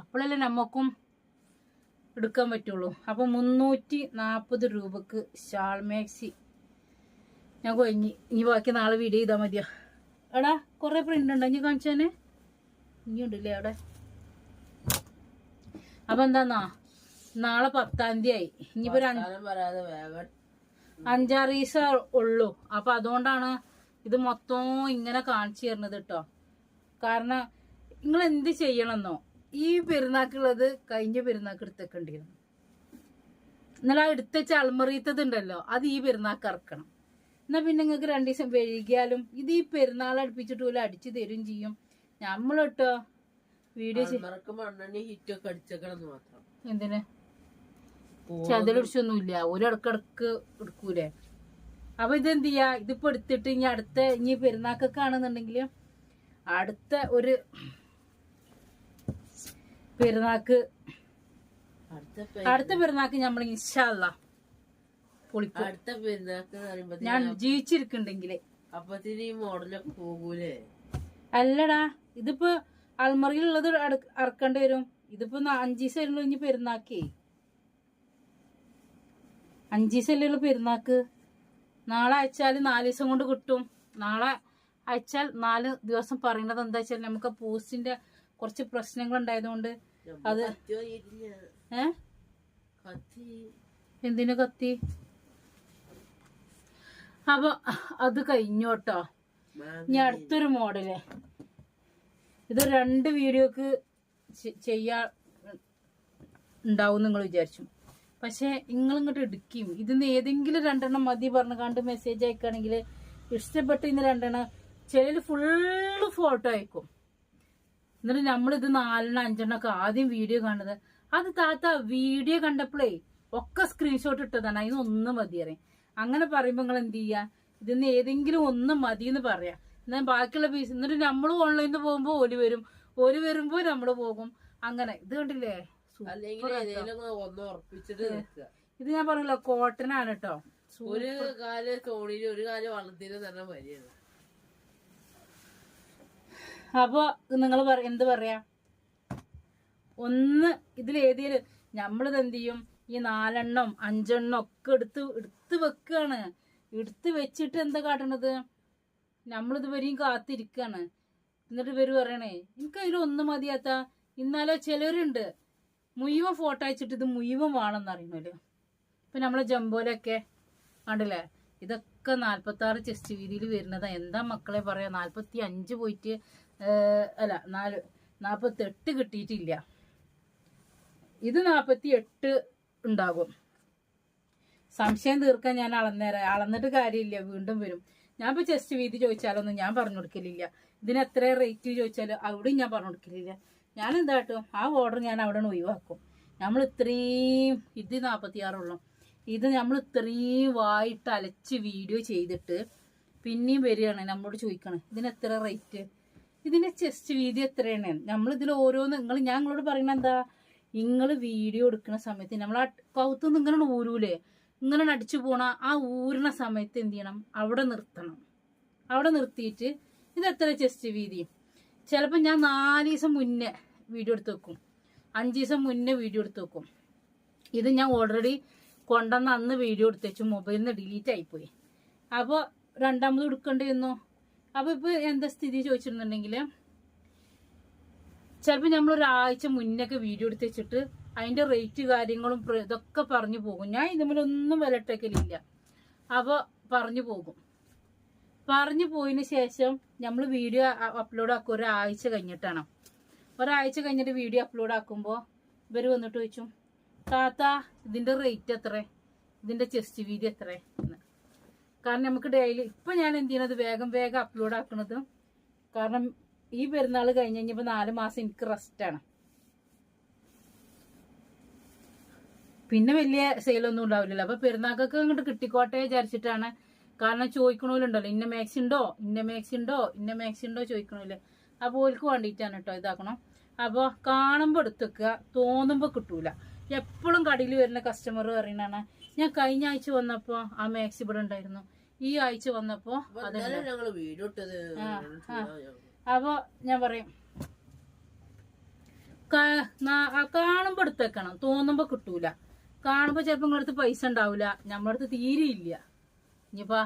അപ്പോഴല്ലേ നമ്മക്കും എടുക്കാൻ പറ്റുള്ളൂ. അപ്പൊ 340 രൂപക്ക് ഷാൾ മാക്സി ഞാൻ കൊഞ്ഞി. ഇനി ബാക്കി നാളെ വീഡിയോ ചെയ്താൽ മതിയാ. എടാ കൊറേ പ്രിന്റ് ഉണ്ടോ ഇനി കാണിച്ചാന്? ഇനി ഉണ്ടല്ലേ അവിടെ. അപ്പൊ എന്താന്നാ നാളെ 10-ാം തീയതി ആയി. ഇനിയിപ്പോ 5-6 ദിവസം ഉള്ളൂ. അപ്പൊ അതുകൊണ്ടാണ് ഇത് മൊത്തം ഇങ്ങനെ കാണിച്ചു തരുന്നത് കേട്ടോ. കാരണം നിങ്ങൾ എന്ത് ചെയ്യണമെന്നോ, ഈ പെരുന്നാക്കുള്ളത് കഴിഞ്ഞ പെരുന്നാക്ക് എടുത്തേക്കേണ്ടിയിരുന്നു. എന്നാൽ ആ എടുത്ത അൾമറീത്തതുണ്ടല്ലോ, അത് ഈ പെരുന്നാക്ക് ഇറക്കണം. എന്നാ പിന്നെ നിങ്ങൾക്ക് 2 ദിവസം വൈകിയാലും ഇത് ഈ പെരുന്നാൾ അടുപ്പിച്ചിട്ട് പോലും അടിച്ചു തരും ചെയ്യും. നമ്മൾ കേട്ടോ വീഡിയോ എന്തിന് ചതിലടിച്ചൊന്നുമില്ല, ഒരിടക്കിടക്ക് എടുക്കൂലേ. അപ്പൊ ഇതെന്ത് ചെയ്യാ, ഇതിപ്പോ എടുത്തിട്ട് ഇനി പെരുന്നാക്കൊക്കെ ആണെന്നുണ്ടെങ്കിൽ അടുത്ത ഒരു പെരുന്നാക്ക് നമ്മൾ ഇൻഷാ അല്ലാ പൊളിക്കും. അടുത്ത പെരുന്നാക്ക് ഞാൻ ജീവിച്ചിരിക്കുന്നുണ്ടെങ്കിലേ അപ്പത്തിന് മോഡലൊക്കെ പോകൂലേ. അല്ലടാ, ഇതിപ്പോ അൽമറിയിലുള്ളത് ഇറക്കേണ്ടി വരും. ഇതിപ്പോ 5 ദിവസം ആയിരുന്നു ഇനി പെരുന്നാക്കേ. 5 ദിവസം അല്ലേ പെരുന്നാക്ക്. നാളെ അയച്ചാൽ 4 ദിവസം കൊണ്ട് കിട്ടും. നാളെ അയച്ചാൽ 4 ദിവസം പറയുന്നത് എന്താ വെച്ചാൽ നമുക്ക് പോസ്റ്റിന്റെ കുറച്ച് പ്രശ്നങ്ങൾ ഉണ്ടായതുകൊണ്ട് അത് എന്തിനു കത്തി. അപ്പൊ അത് കഴിഞ്ഞോട്ടോ. ഇനി അടുത്തൊരു മോഡല്, ഇത് 2 വീഡിയോക്ക് ചെയ്യാ ഉണ്ടാവും നിങ്ങൾ വിചാരിച്ചു. പക്ഷെ നിങ്ങൾ ഇങ്ങോട്ട് എടുക്കും. ഇതിന്ന് ഏതെങ്കിലും 2 മതി പറഞ്ഞു കണ്ട് മെസ്സേജ് അയക്കുകയാണെങ്കിൽ ഇഷ്ടപ്പെട്ട് ഇന്ന് 2 ചിലര് ഫുള്ള് ഫോട്ടോ അയക്കും. എന്നിട്ട് നമ്മളിത് 4 5 ഒക്കെ ആദ്യം വീഡിയോ കാണുന്നത്. അത് താത്ത വീഡിയോ കണ്ടപ്പോഴേ ഒക്കെ സ്ക്രീൻഷോട്ട് ഇട്ടതാണ്, അതിന് 1 മതി അറിയാം. അങ്ങനെ പറയുമ്പോ നിങ്ങൾ എന്ത് ചെയ്യാ, ഇതിന്ന് ഏതെങ്കിലും 1 മതി എന്ന് പറയാം. എന്നാൽ ബാക്കിയുള്ള പീസ് എന്നിട്ട് നമ്മൾ ഓൺലൈനിൽ പോകുമ്പോ ഓല് വരുമ്പോ നമ്മള് പോകും. അങ്ങനെ ഇത് കണ്ടില്ലേ, ഇത് ഞാൻ പറഞ്ഞല്ലോ കോട്ടൺ ആണ് കേട്ടോ. ഒരു കാല് തോണിയില് ഒരു കാല് വള്ളത്തിലും തന്നെ വരികയാണ്. അപ്പൊ നിങ്ങൾ എന്ത് പറയാ, ഒന്ന് ഇതിലേതേലും നമ്മളിത് എന്ത് ചെയ്യും, ഈ 4 5 ഒക്കെ എടുത്ത് വെക്കാണ്. എടുത്ത് വെച്ചിട്ട് എന്താ കാട്ടണത്, നമ്മളിത് വരെയും കാത്തിരിക്കാണ്. എന്നിട്ട് ഇവര് പറയണേ എനിക്ക് അതിൽ 1 മതിയാത്ത. ഇന്നാലോ ചിലരുണ്ട് മുഴുവൻ ഫോട്ടോ അയച്ചിട്ട് ഇത് മുഴുവൻ വേണമെന്ന് അറിയണല്ലോ. ഇപ്പൊ നമ്മളെ ജംബോലൊക്കെ കണ്ടില്ലേ, ഇതൊക്കെ 46 ചെസ്റ്റ് വീതിയിൽ വരുന്നതാ. എന്താ മക്കളെ പറയാ, 45 പോയിട്ട് അല്ല 48 കിട്ടിയിട്ടില്ല. ഇത് 48 ഉണ്ടാകും. സംശയം തീർക്കാൻ ഞാൻ അളന്നിട്ട് കാര്യമില്ല, വീണ്ടും വരും. ഞാൻ ഇപ്പൊ ചെസ്റ്റ് വീതി ചോദിച്ചാലൊന്നും ഞാൻ പറഞ്ഞു കൊടുക്കലില്ല. ഇതിന് എത്ര റേറ്റ് ചോദിച്ചാലും അവിടെയും ഞാൻ പറഞ്ഞു കൊടുക്കലില്ല. ഞാൻ എന്താ കേട്ടോ ആ ഓർഡർ ഞാൻ അവിടെ ഒഴിവാക്കും. നമ്മൾ ഇത്രയും ഇത് 46 ഉള്ളു. ഇത് നമ്മൾ ഇത്രയും വായിട്ട് അലച്ച് വീഡിയോ ചെയ്തിട്ട് പിന്നെയും വരികയാണ് നമ്മളോട് ചോദിക്കണം ഇതിന് എത്ര റേറ്റ്, ഇതിന്റെ ചെസ്റ്റ് വീതി എത്രയാണ്. നമ്മളിതിൽ ഓരോന്ന് ഞാൻ നിങ്ങളോട് പറയുന്നത് എന്താ, നിങ്ങൾ വീഡിയോ എടുക്കുന്ന സമയത്ത് നമ്മൾ ആ കൗത്തുനിന്ന് ഇങ്ങനെ ഊരൂലേ, ഇങ്ങനെ അടിച്ചു പോണ ആ ഊരണ സമയത്ത് എന്ത് ചെയ്യണം, അവിടെ നിർത്തണം. അവിടെ നിർത്തിയിട്ട് ഇത് എത്ര ചെസ്റ്റ് വീതി. ചിലപ്പോൾ ഞാൻ 4 ദിവസം മുന്നേ വീഡിയോ എടുത്ത് വെക്കും, 5 ദിവസം മുന്നേ വീഡിയോ എടുത്ത് വെക്കും. ഇത് ഞാൻ ഓൾറെഡി കൊണ്ടുവന്ന് അന്ന് വീഡിയോ എടുത്ത് വെച്ചു, മൊബൈലിൽ നിന്ന് ഡിലീറ്റ് ആയിപ്പോയി. അപ്പോൾ രണ്ടാമത് എടുക്കേണ്ടി വന്നു. അപ്പോൾ ഇപ്പോൾ എന്താ സ്ഥിതി ചോദിച്ചിരുന്നുണ്ടെങ്കിൽ ചിലപ്പോൾ നമ്മൾ ഒരാഴ്ച മുന്നൊക്കെ വീഡിയോ എടുത്ത് വെച്ചിട്ട് അതിൻ്റെ റേറ്റ് കാര്യങ്ങളും ഇതൊക്കെ പറഞ്ഞു പോകും. ഞാൻ ഇതുമൊന്നും വിലട്ടേക്കലില്ല. അപ്പോൾ പറഞ്ഞു പോകും. പറഞ്ഞു പോയതിന് ശേഷം നമ്മൾ വീഡിയോ അപ്ലോഡ് ആക്കും ഒരാഴ്ച കഴിഞ്ഞിട്ടാണ്. ഒരാഴ്ച കഴിഞ്ഞിട്ട് വീഡിയോ അപ്ലോഡ് ആക്കുമ്പോൾ ഇവർ വന്നിട്ട് ചോദിച്ചു താത്ത ഇതിൻ്റെ റേറ്റ് എത്ര, ഇതിൻ്റെ ചെസ്റ്റ് വീതി എത്ര എന്ന്. കാരണം നമുക്ക് ഡെയിലി ഇപ്പം ഞാൻ എന്ത് ചെയ്യണത് വേഗം അപ്ലോഡ് ആക്കണത്. കാരണം ഈ പെരുന്നാൾ കഴിഞ്ഞ് കഴിഞ്ഞപ്പോൾ 4 മാസം എനിക്ക് റെസ്റ്റാണ്. പിന്നെ വലിയ സെയിലൊന്നും ഉണ്ടാവില്ലല്ലോ. അപ്പൊ പെരുന്നാക്കൊക്കെ അങ്ങോട്ട് കിട്ടിക്കോട്ടെ വിചാരിച്ചിട്ടാണ്. കാരണം ചോദിക്കണമല്ലുണ്ടല്ലോ ഇന്ന മാക്സി ഉണ്ടോ ചോദിക്കണമില്ലേ. അപ്പോൾ ഓൽക്ക് വേണ്ടിയിട്ടാണ് കേട്ടോ ഇതാക്കണം. അപ്പോൾ കാണുമ്പോൾ എടുത്തേക്കുക, തോന്നുമ്പോൾ കിട്ടൂല. എപ്പോഴും കടയിൽ വരുന്ന കസ്റ്റമർ പറയുന്നതാണ് ഞാൻ കഴിഞ്ഞ ആഴ്ച വന്നപ്പോൾ ആ മാക്സി ഇവിടെ ഉണ്ടായിരുന്നു, ഈ ആഴ്ച വന്നപ്പോൾ അത്. അപ്പോൾ ഞാൻ പറയും കാണുമ്പോൾ എടുത്തേക്കണം, തോന്നുമ്പോൾ കിട്ടൂല. കാണുമ്പോൾ ചിലപ്പോൾ നിങ്ങളടുത്ത് പൈസ ഉണ്ടാവില്ല, നമ്മളടുത്ത് തീരെയില്ല. ഇനിയിപ്പോൾ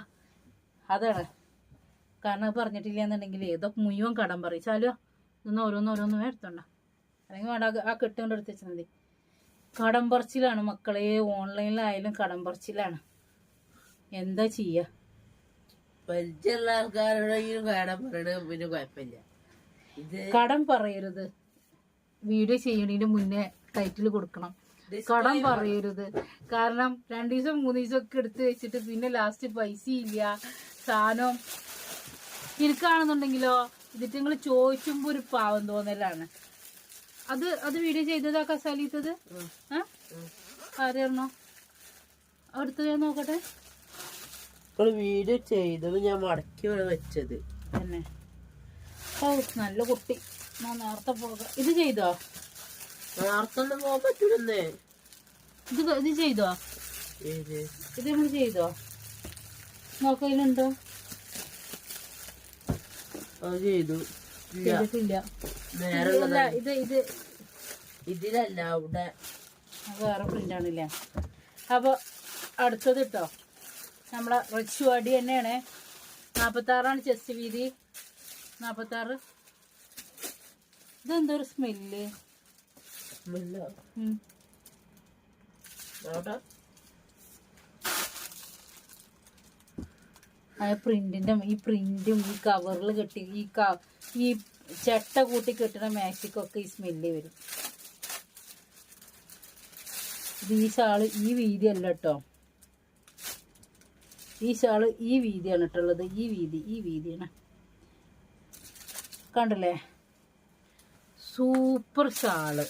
അതാണ് കാരണം പറഞ്ഞിട്ടില്ല എന്നുണ്ടെങ്കിൽ ഇതൊക്കെ മുഴുവൻ കടം പറയിച്ചാലോ. ഇതൊന്നും ഓരോന്നോരോന്നും എടുത്തോണ്ട, അല്ലെങ്കിൽ വേണ്ട ആ കെട്ടുകൊണ്ട് എടുത്ത് വെച്ചാൽ മതി. കടം പറച്ചിലാണ് മക്കളെ, ഓൺലൈനിലായാലും കടം പറച്ചിലാണ്. എന്താ ചെയ്യാ? പരിചയമുള്ള ആൾക്കാരോടെങ്കിലും കടം പറയണ പിന്നെ കുഴപ്പമില്ല. ഇത് കടം പറയരുത്. വീഡിയോ ചെയ്യണതിന് മുന്നേ ടൈറ്റിൽ കൊടുക്കണം, കടം പറയരുത്. കാരണം 2 ദിവസം 3 ദിവസം ഒക്കെ എടുത്ത് വെച്ചിട്ട് പിന്നെ ലാസ്റ്റ് പൈസ ഇല്ല സാധനം. എനിക്കാണെന്നുണ്ടെങ്കിലോ ഇതിട്ട് നിങ്ങൾ ചോദിച്ചുമ്പോ ഒരു പാവം തോന്നലാണ്. അത് വീഡിയോ ചെയ്തതാ കസാലിത്തത്. ആരെയാണോ അടുത്തത്? ഞാൻ നോക്കട്ടെ. വീഡിയോ ചെയ്തത് ഞാൻ മടക്കി വെച്ചത് തന്നെ. ഓ നല്ല കുട്ടി, ഞാൻ നേരത്തെ പോകാം. ഇത് ചെയ്തോ? നേരത്തെ പോകാൻ പറ്റൂലെന്നേ. ഇത് ചെയ്തോ? ഇത് നമ്മൾ ചെയ്തോ? നോക്കലുണ്ടോ? ചെയ്തു. ചെയ്തിട്ടില്ല. ഇതിലല്ല, അവിടെ വേറെ പ്രിന്റ് ആണില്ലേ. അപ്പൊ അടുത്തത് കേട്ടോ, നമ്മളെ റിച്ചുവാടി തന്നെയാണ്. 46 ചെസ്റ്റ് വീതി. 46. ഇതെന്തൊരു സ്മെല്ല്. പ്രിന്റിന്റെ ഈ പ്രിന്റും ഈ കവറിൽ കെട്ടി ഈ ചെട്ട കൂട്ടി കെട്ടുന്ന മാക്സിക്കൊക്കെ ഈ സ്മെല്ല് വരും. ഇത് ഈ ഷാള് ഈ വീതി അല്ല കേട്ടോ. ഈ ഷാള് ഈ വീതിയാണ് ഇട്ടുള്ളത്. ഈ വീതിയാണ്. കണ്ടില്ലേ? Super shawl.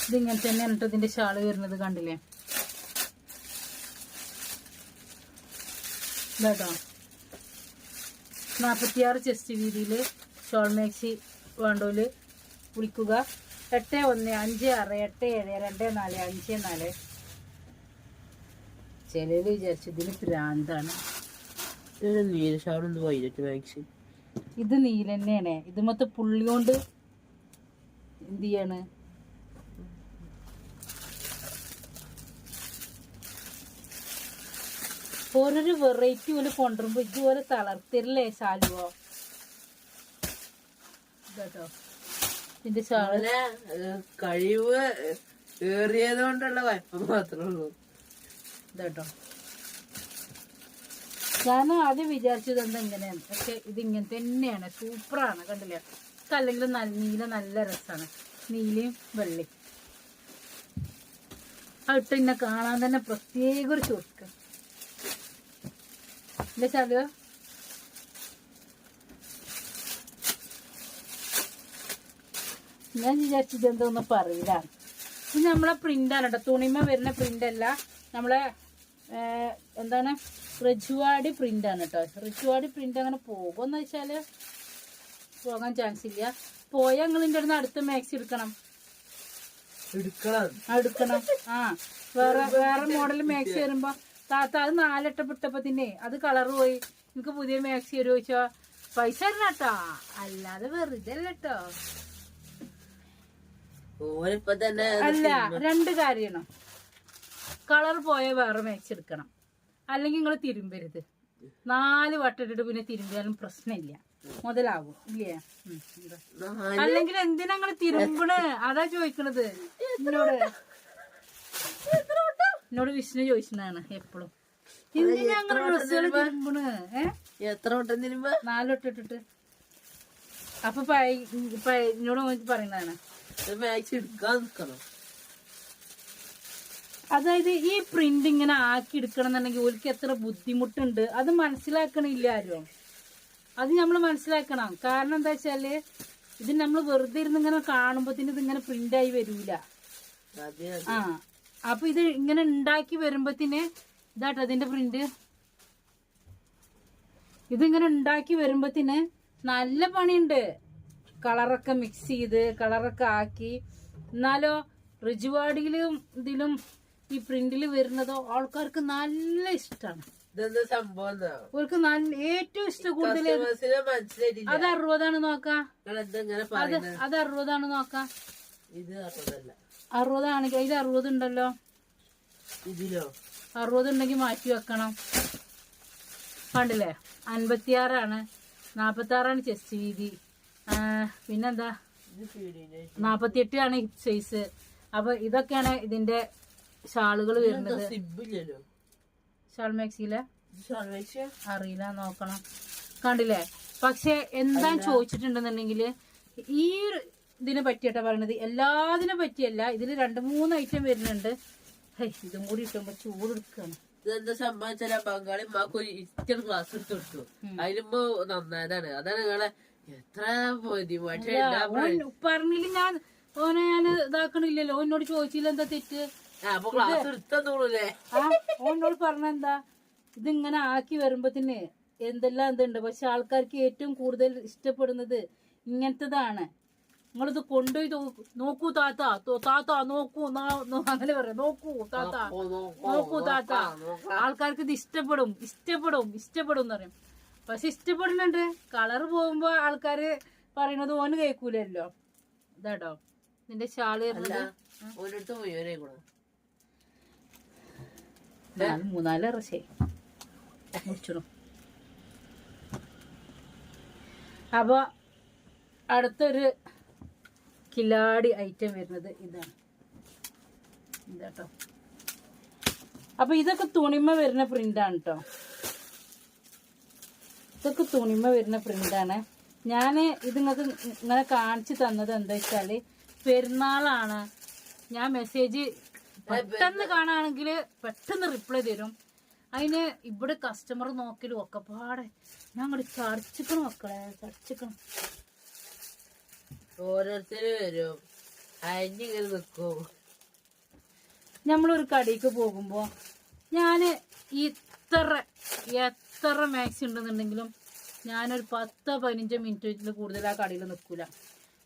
ഇതിങ്ങനെ തന്നെയാണ് കേട്ടോ ഇതിന്റെ ഷാള് വരുന്നത്. കണ്ടില്ലേ? ഇതാട്ടോ 46 ചെസ്റ്റ് വീതിയില് ഷോൾ മാക്സി വേണ്ടോല് വിളിക്കുക. 8156872454. ചിലര് വിചാരിച്ചു ഇതിന് ഭ്രാന്താണ്. ഇത് നീല തന്നെയാണ്. ഇത് മൊത്തം പുള്ളി കൊണ്ട് എന്ത് ചെയ്യാണ്? ഓരോരു വെറൈറ്റി പോലെ കൊണ്ടുവരുമ്പോ ഇതുപോലെ തളർത്തിരല്ലേ ശാലുവോ? ഇതാട്ടോ ഇതിന്റെ ഷാള്. കഴിവ് ഏറിയത് കൊണ്ടുള്ള കുഴപ്പം മാത്രമേ ഉള്ളൂ. ഇതാട്ടോ ഞാൻ ആദ്യം വിചാരിച്ചത് എന്താ ഇങ്ങനെയാണ്, പക്ഷെ ഇത് ഇങ്ങനെ തന്നെയാണ്. സൂപ്പറാണ്. കണ്ടില്ലേ? അല്ലെങ്കിൽ നീല നല്ല രസമാണ്. നീലയും വെള്ളയും അതിട്ട് ഇന്നെ കാണാൻ തന്നെ പ്രത്യേക ഒരു ചുരുക്കം അല്ലേ ശാലുവ? ഞാൻ വിചാരിച്ചത് എന്തോന്നും പറയില്ല. ഇത് നമ്മളെ പ്രിന്റാണ് കേട്ടോ. തുണിമ വരുന്ന പ്രിന്റ് അല്ല, നമ്മളെ എന്താണ് റിച്ചുവാടി പ്രിന്റ് ആണ് കേട്ടോ. റിച്ചുവാടി പ്രിന്റ് അങ്ങനെ പോകുമെന്ന് വെച്ചാല് പോകാൻ ചാൻസ് ഇല്ല. പോയാൽ ഞങ്ങളിൻ്റെ അടുത്ത് അടുത്ത മാക്സി എടുക്കണം. വേറെ മോഡൽ മാക്സി വരുമ്പോ താത്ത അത് 4 ഇട്ടപ്പെട്ടപ്പത്തിനെ അത് കളർ പോയി, എനിക്ക് പുതിയ മാക്സി ഒരു ചോദിച്ചോ പൈസ തരണം കേട്ടോ, അല്ലാതെ വെറുതെ അല്ല കേട്ടോ. അല്ല, 2 കാര്യമാണ്. കളർ പോയ വേറെ മാക്സി എടുക്കണം, അല്ലെങ്കിൽ നിങ്ങൾ തിരുമ്പരുത്. 4 വട്ടം ഇട്ടിട്ട് പിന്നെ തിരുമ്പിയാലും പ്രശ്നമില്ല, മുതലാകും ഇല്ലേ? അല്ലെങ്കിൽ എന്തിനാ നിങ്ങൾ തിരുമ്പണ്? അതാ ചോദിക്കണത് എന്നോട് വിഷ്ണു ചോദിച്ചതാണ് എപ്പോഴും. എന്തിനാ അങ്ങനെ ഡ്രസ്സുകൾ തിരുമ്പണ്? എത്ര വട്ടം തിരുമ്പ? 4 വട്ടം ഇട്ടിട്ട്. അപ്പൊ എന്നോട് പറയുന്നതാണ് മാക്സി എടുക്കാൻ നിക്കണം. അതായത് ഈ പ്രിന്റ് ഇങ്ങനെ ആക്കി എടുക്കണം എന്നുണ്ടെങ്കിൽ ഓർക്ക് എത്ര ബുദ്ധിമുട്ടുണ്ട് അത് മനസ്സിലാക്കണില്ല ആരും. അത് നമ്മൾ മനസ്സിലാക്കണം. കാരണം എന്താ വെച്ചാല് ഇത് നമ്മൾ വെറുതെ ഇരുന്ന് ഇങ്ങനെ കാണുമ്പോത്തിന് ഇതിങ്ങനെ പ്രിന്റായി വരൂല. അപ്പൊ ഇത് ഇങ്ങനെ ഉണ്ടാക്കി വരുമ്പോത്തിന് ഇതാട്ടോ അതിന്റെ പ്രിന്റ്. ഇതിങ്ങനെ ഉണ്ടാക്കി വരുമ്പോത്തിന് നല്ല പണിയുണ്ട്. കളറൊക്കെ മിക്സ് ചെയ്ത് കളറൊക്കെ ആക്കി. എന്നാലോ റിജുവാടിയിലും ഇതിലും ഈ പ്രിന്റില് വരുന്നതോ ആൾക്കാർക്ക് നല്ല ഇഷ്ടമാണ്. അവർക്ക് ഏറ്റവും ഇഷ്ടം കൂടുതൽ അത് 60 നോക്കാം. അത് 60 നോക്കാം. 60 ആണെങ്കിൽ ഇത് 60 ഉണ്ടല്ലോ. 60 ഉണ്ടെങ്കിൽ മാറ്റി വെക്കണം. കണ്ടില്ലേ? 56 46 ചെസ്റ്റ് വീതി. പിന്നെന്താ 48 ഹിപ് സൈസ്. അപ്പൊ ഇതൊക്കെയാണ് ഇതിന്റെ ഷാളുകൾ വരുന്നത്. സിബില്ലല്ലോ ഷാൾ മാക്സിയിലെ ഷാൾമേക്സിയ അറിയില്ല, നോക്കണം. കണ്ടില്ലേ? പക്ഷെ എന്താ ചോദിച്ചിട്ടുണ്ടെന്നുണ്ടെങ്കിൽ ഈ ഇതിനെ പറ്റിയിട്ടാ പറയണത്, എല്ലാതിനെ പറ്റിയല്ല. ഇതിൽ 2-3 ഐറ്റം വരുന്നുണ്ട്. ഇതും കൂടി ഇട്ടുമ്പോ ചൂടെടുക്കാണ്. ഇതെന്താ സംഭവിച്ചാൽ ബംഗാളി മാക്ക് ഒരു ഇസ്റ്റർ ക്ലാസ് എടുത്ത് കൊടുത്തു. അതിലുമ്പോ നന്നായതാണ്. അതാണ് നിങ്ങളെ എത്ര പറഞ്ഞില്ല ഞാൻ ഓനെ ഞാൻ ഇതാക്കണില്ലല്ലോ. ഓനോട് ചോദിച്ചില്ല എന്താ തെറ്റ്. അപ്പൊ ക്ലാസ് എടുത്തോളൂല്ലേ? ഓനോട് പറഞ്ഞെന്താ, ഇതിങ്ങനെ ആക്കി വരുമ്പത്തിന് എന്തെല്ലാം എന്തുണ്ട്. പക്ഷെ ആൾക്കാർക്ക് ഏറ്റവും കൂടുതൽ ഇഷ്ടപ്പെടുന്നത് ഇങ്ങനത്തതാണ്. നിങ്ങളിത് കൊണ്ടുപോയി നോക്കൂ താത്ത, താത്ത നോക്കൂ, അങ്ങനെ പറയാം, നോക്കൂ താത്ത, നോക്കൂ താത്ത. ആൾക്കാർക്ക് ഇത് ഇഷ്ടപ്പെടും എന്ന് പറയും. പക്ഷെ ഇഷ്ടപ്പെടുന്നുണ്ട്. കളറ് പോകുമ്പോ ആൾക്കാര് പറയണത് ഓന് കേൾക്കൂലല്ലോ. ഇതാട്ടോ നിന്റെ ഷാള് 3-4 ഇറച്ചേ മുറിച്ചിടും. അപ്പൊ അടുത്തൊരു കിലാടി ഐറ്റം വരുന്നത് ഇതാണ്. ഇതാട്ടോ. അപ്പൊ ഇതൊക്കെ തുണിമ വരുന്ന പ്രിന്റാണ് കേട്ടോ. ഇതൊക്കെ തുണിമ വരുന്ന പ്രിന്റാണ്. ഞാൻ ഇത് നിങ്ങൾക്ക് ഇങ്ങനെ കാണിച്ചു തന്നത് എന്താ വെച്ചാല് പെരുന്നാളാണ്. ഞാൻ മെസ്സേജ് പെട്ടെന്ന് കാണുകയാണെങ്കിൽ പെട്ടെന്ന് റിപ്ലൈ തരും. അതിന് ഇവിടെ കസ്റ്റമർ നോക്കലും ഒക്കെ പാടെ ഞങ്ങൾ ചടച്ചിക്കണം മക്കളെ, ചടച്ചിക്കണം. ഓരോരുത്തര് വരും, അരിഞ്ഞിങ്ങനെ നിക്കും. നമ്മളൊരു കടയ്ക്ക് പോകുമ്പോ ഞാന് എത്ര മാക്സി ഉണ്ടെന്നുണ്ടെങ്കിലും ഞാനൊരു 10-15 മിനിറ്റിൽ കൂടുതൽ ആ കടയിൽ നിൽക്കൂല.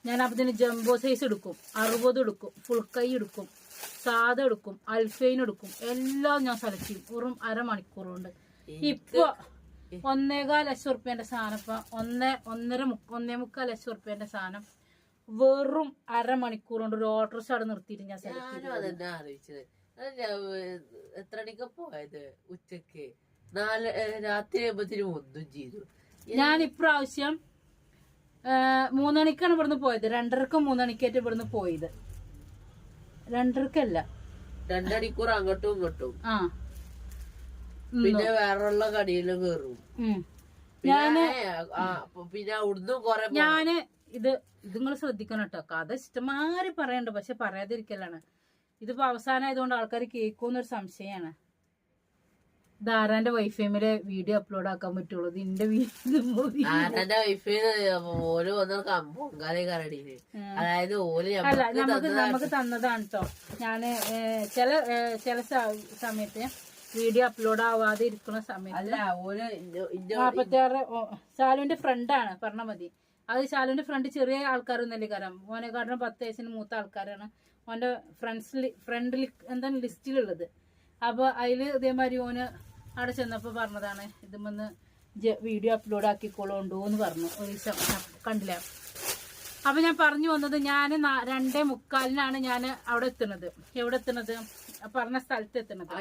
ഞാൻ അപ്പത്തിന് ജംബോ സൈസ് എടുക്കും, 60 എടുക്കും, ഫുൾ കൈ എടുക്കും, സാദ എടുക്കും, അൽഫൈൻ എടുക്കും, എല്ലാം ഞാൻ സെലക്ട് ചെയ്യും. വെറും അരമണിക്കൂർ കൊണ്ട്. ഇപ്പൊ 1.25 ലക്ഷം റുപ്യന്റെ സാധനം, ഇപ്പൊ 1.5 ലക്ഷം റുപ്യന്റെ സാധനം വെറും അരമണിക്കൂർ കൊണ്ട് ഒരു ഓട്ടോറിക്ഷ അവിടെ നിർത്തിയിട്ട് ഞാൻ സെലക്ട് ചെയ്തു. അതെന്നാ ആലോചിച്ചത്. എത്ര മണിക്കാ പോയത്? ഉച്ചക്ക് രാത്രി ആകുമ്പത്തിന് ഒന്നും ചെയ്തു. ഞാൻ ഇപ്രാവശ്യം 3 മണിക്കാണ് ഇവിടുന്ന് പോയത്. 2:30ക്കും 3 മണിക്കായിട്ട് ഇവിടുന്ന് പോയത്. 2:30ക്കല്ല, 2 മണിക്കൂർ അങ്ങോട്ടും ഇങ്ങോട്ടും. ആ പിന്നെ വേറെയുള്ള കടിയിലും കേറും. പിന്നെ അവിടുന്ന് കൊറേ ഇത് നിങ്ങൾ ശ്രദ്ധിക്കണം കേട്ടോ. കഥ ഇഷ്ടമാരി പറയണ്ട, പക്ഷെ പറയാതിരിക്കലാണ്. ഇതിപ്പോ അവസാനമായതുകൊണ്ട് ആൾക്കാർ കേൾക്കുമെന്നൊരു സംശയമാണ്. ധാരാന്റെ വൈഫൈമിലെ വീഡിയോ അപ്ലോഡ് ആക്കാൻ പറ്റുള്ളൂ. ഇതിന്റെ ആരാന്റെ വൈഫ് ഓല് വന്ന പൊങ്കാലി കരടിയില്. അതായത് ഓല് നമുക്ക് തന്നതാണ് കേട്ടോ. ഞാന് ചില സമയത്ത് വീഡിയോ അപ്ലോഡ് ആവാതെ ഇരിക്കുന്ന സമയത്ത് 46 ശാലുവിന്റെ ഫ്രണ്ടാണ് പറഞ്ഞ മതി. അത് ശാലുവിന്റെ ഫ്രണ്ട് ചെറിയ ആൾക്കാരൊന്നല്ലേ കാരണം, ഓനെക്കാട്ടിലും 10 വയസ്സിന് മൂത്ത ആൾക്കാരാണ് ഓന്റെ ഫ്രണ്ട് എന്താണ് ലിസ്റ്റിലുള്ളത്. അപ്പൊ അതില് ഇതേമാതിരി ഓന് അവിടെ ചെന്നപ്പോ പറഞ്ഞതാണ് ഇതുമെന്ന് വീഡിയോ അപ്ലോഡ് ആക്കിക്കോളൂണ്ടോ എന്ന് പറഞ്ഞു. ഒരു ദിവസം കണ്ടില്ല. അപ്പൊ ഞാൻ പറഞ്ഞു വന്നത്, ഞാൻ 2:45 ഞാൻ അവിടെ എത്തുന്നത്. എവിടെ എത്തുന്നത്? പറഞ്ഞ സ്ഥലത്ത് എത്തുന്നത്.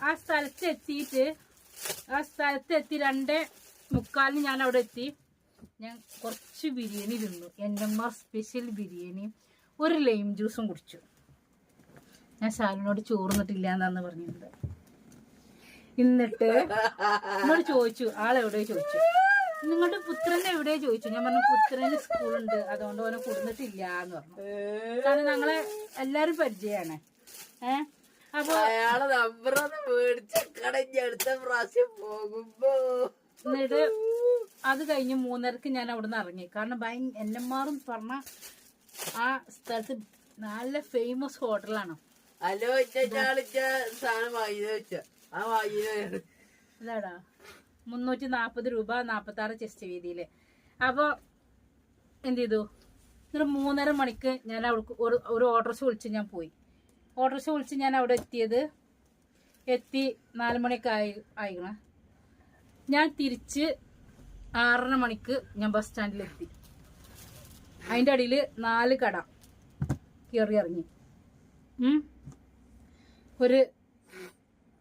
ആ സ്ഥലത്തെത്തി 2:45 ഞാൻ അവിടെ എത്തി. ഞാൻ കുറച്ച് ബിരിയാണി തിന്നു. NMR സ്പെഷ്യൽ ബിരിയാണിയും ഒരു ലൈം ജ്യൂസും കുടിച്ചു. ഞാൻ ശാലിനോട് ചോർന്നിട്ടില്ല എന്നാന്ന് പറഞ്ഞിട്ടുണ്ട്. എന്നിട്ട് എന്നോട് ചോദിച്ചു, ആളെവിടെയോ ചോദിച്ചു, നിങ്ങളുടെ പുത്രനെ എവിടെയോ ചോദിച്ചു. ഞാൻ പറഞ്ഞു പുത്രന് സ്കൂളുണ്ട്, അതുകൊണ്ട് ഓനെ കൊടുത്തിട്ടില്ല എന്ന് പറഞ്ഞു. കാരണം ഞങ്ങളെ എല്ലാരും പരിചയമാണ്. അപ്പൊ എന്നിട്ട് അത് കഴിഞ്ഞ് 3:30 ഞാൻ അവിടുന്ന് ഇറങ്ങി. കാരണം NMR പറഞ്ഞ ആ സ്ഥലത്ത് നല്ല ഫേമസ് ഹോട്ടലാണ്. അതാടാ 340 രൂപ 46 ചെസ്റ്റ് വീതിയില്. അപ്പൊ എന്ത് ചെയ്തു, എന്നിട്ട് 3:30 മണിക്ക് ഞാൻ അവിടെ ഒരു ഓട്ടോറിക്ഷ വിളിച്ച് ഞാൻ പോയി. ഓട്ടോറിക്ഷ വിളിച്ച് ഞാൻ അവിടെ എത്തി 4 മണിയൊക്കെ ആയിക്കണ. ഞാൻ തിരിച്ച് 6:30 മണിക്ക് ഞാൻ ബസ് സ്റ്റാൻഡിലെത്തി. അതിൻ്റെ അടിയിൽ 4 കട കയറി ഇറങ്ങി. ഒരു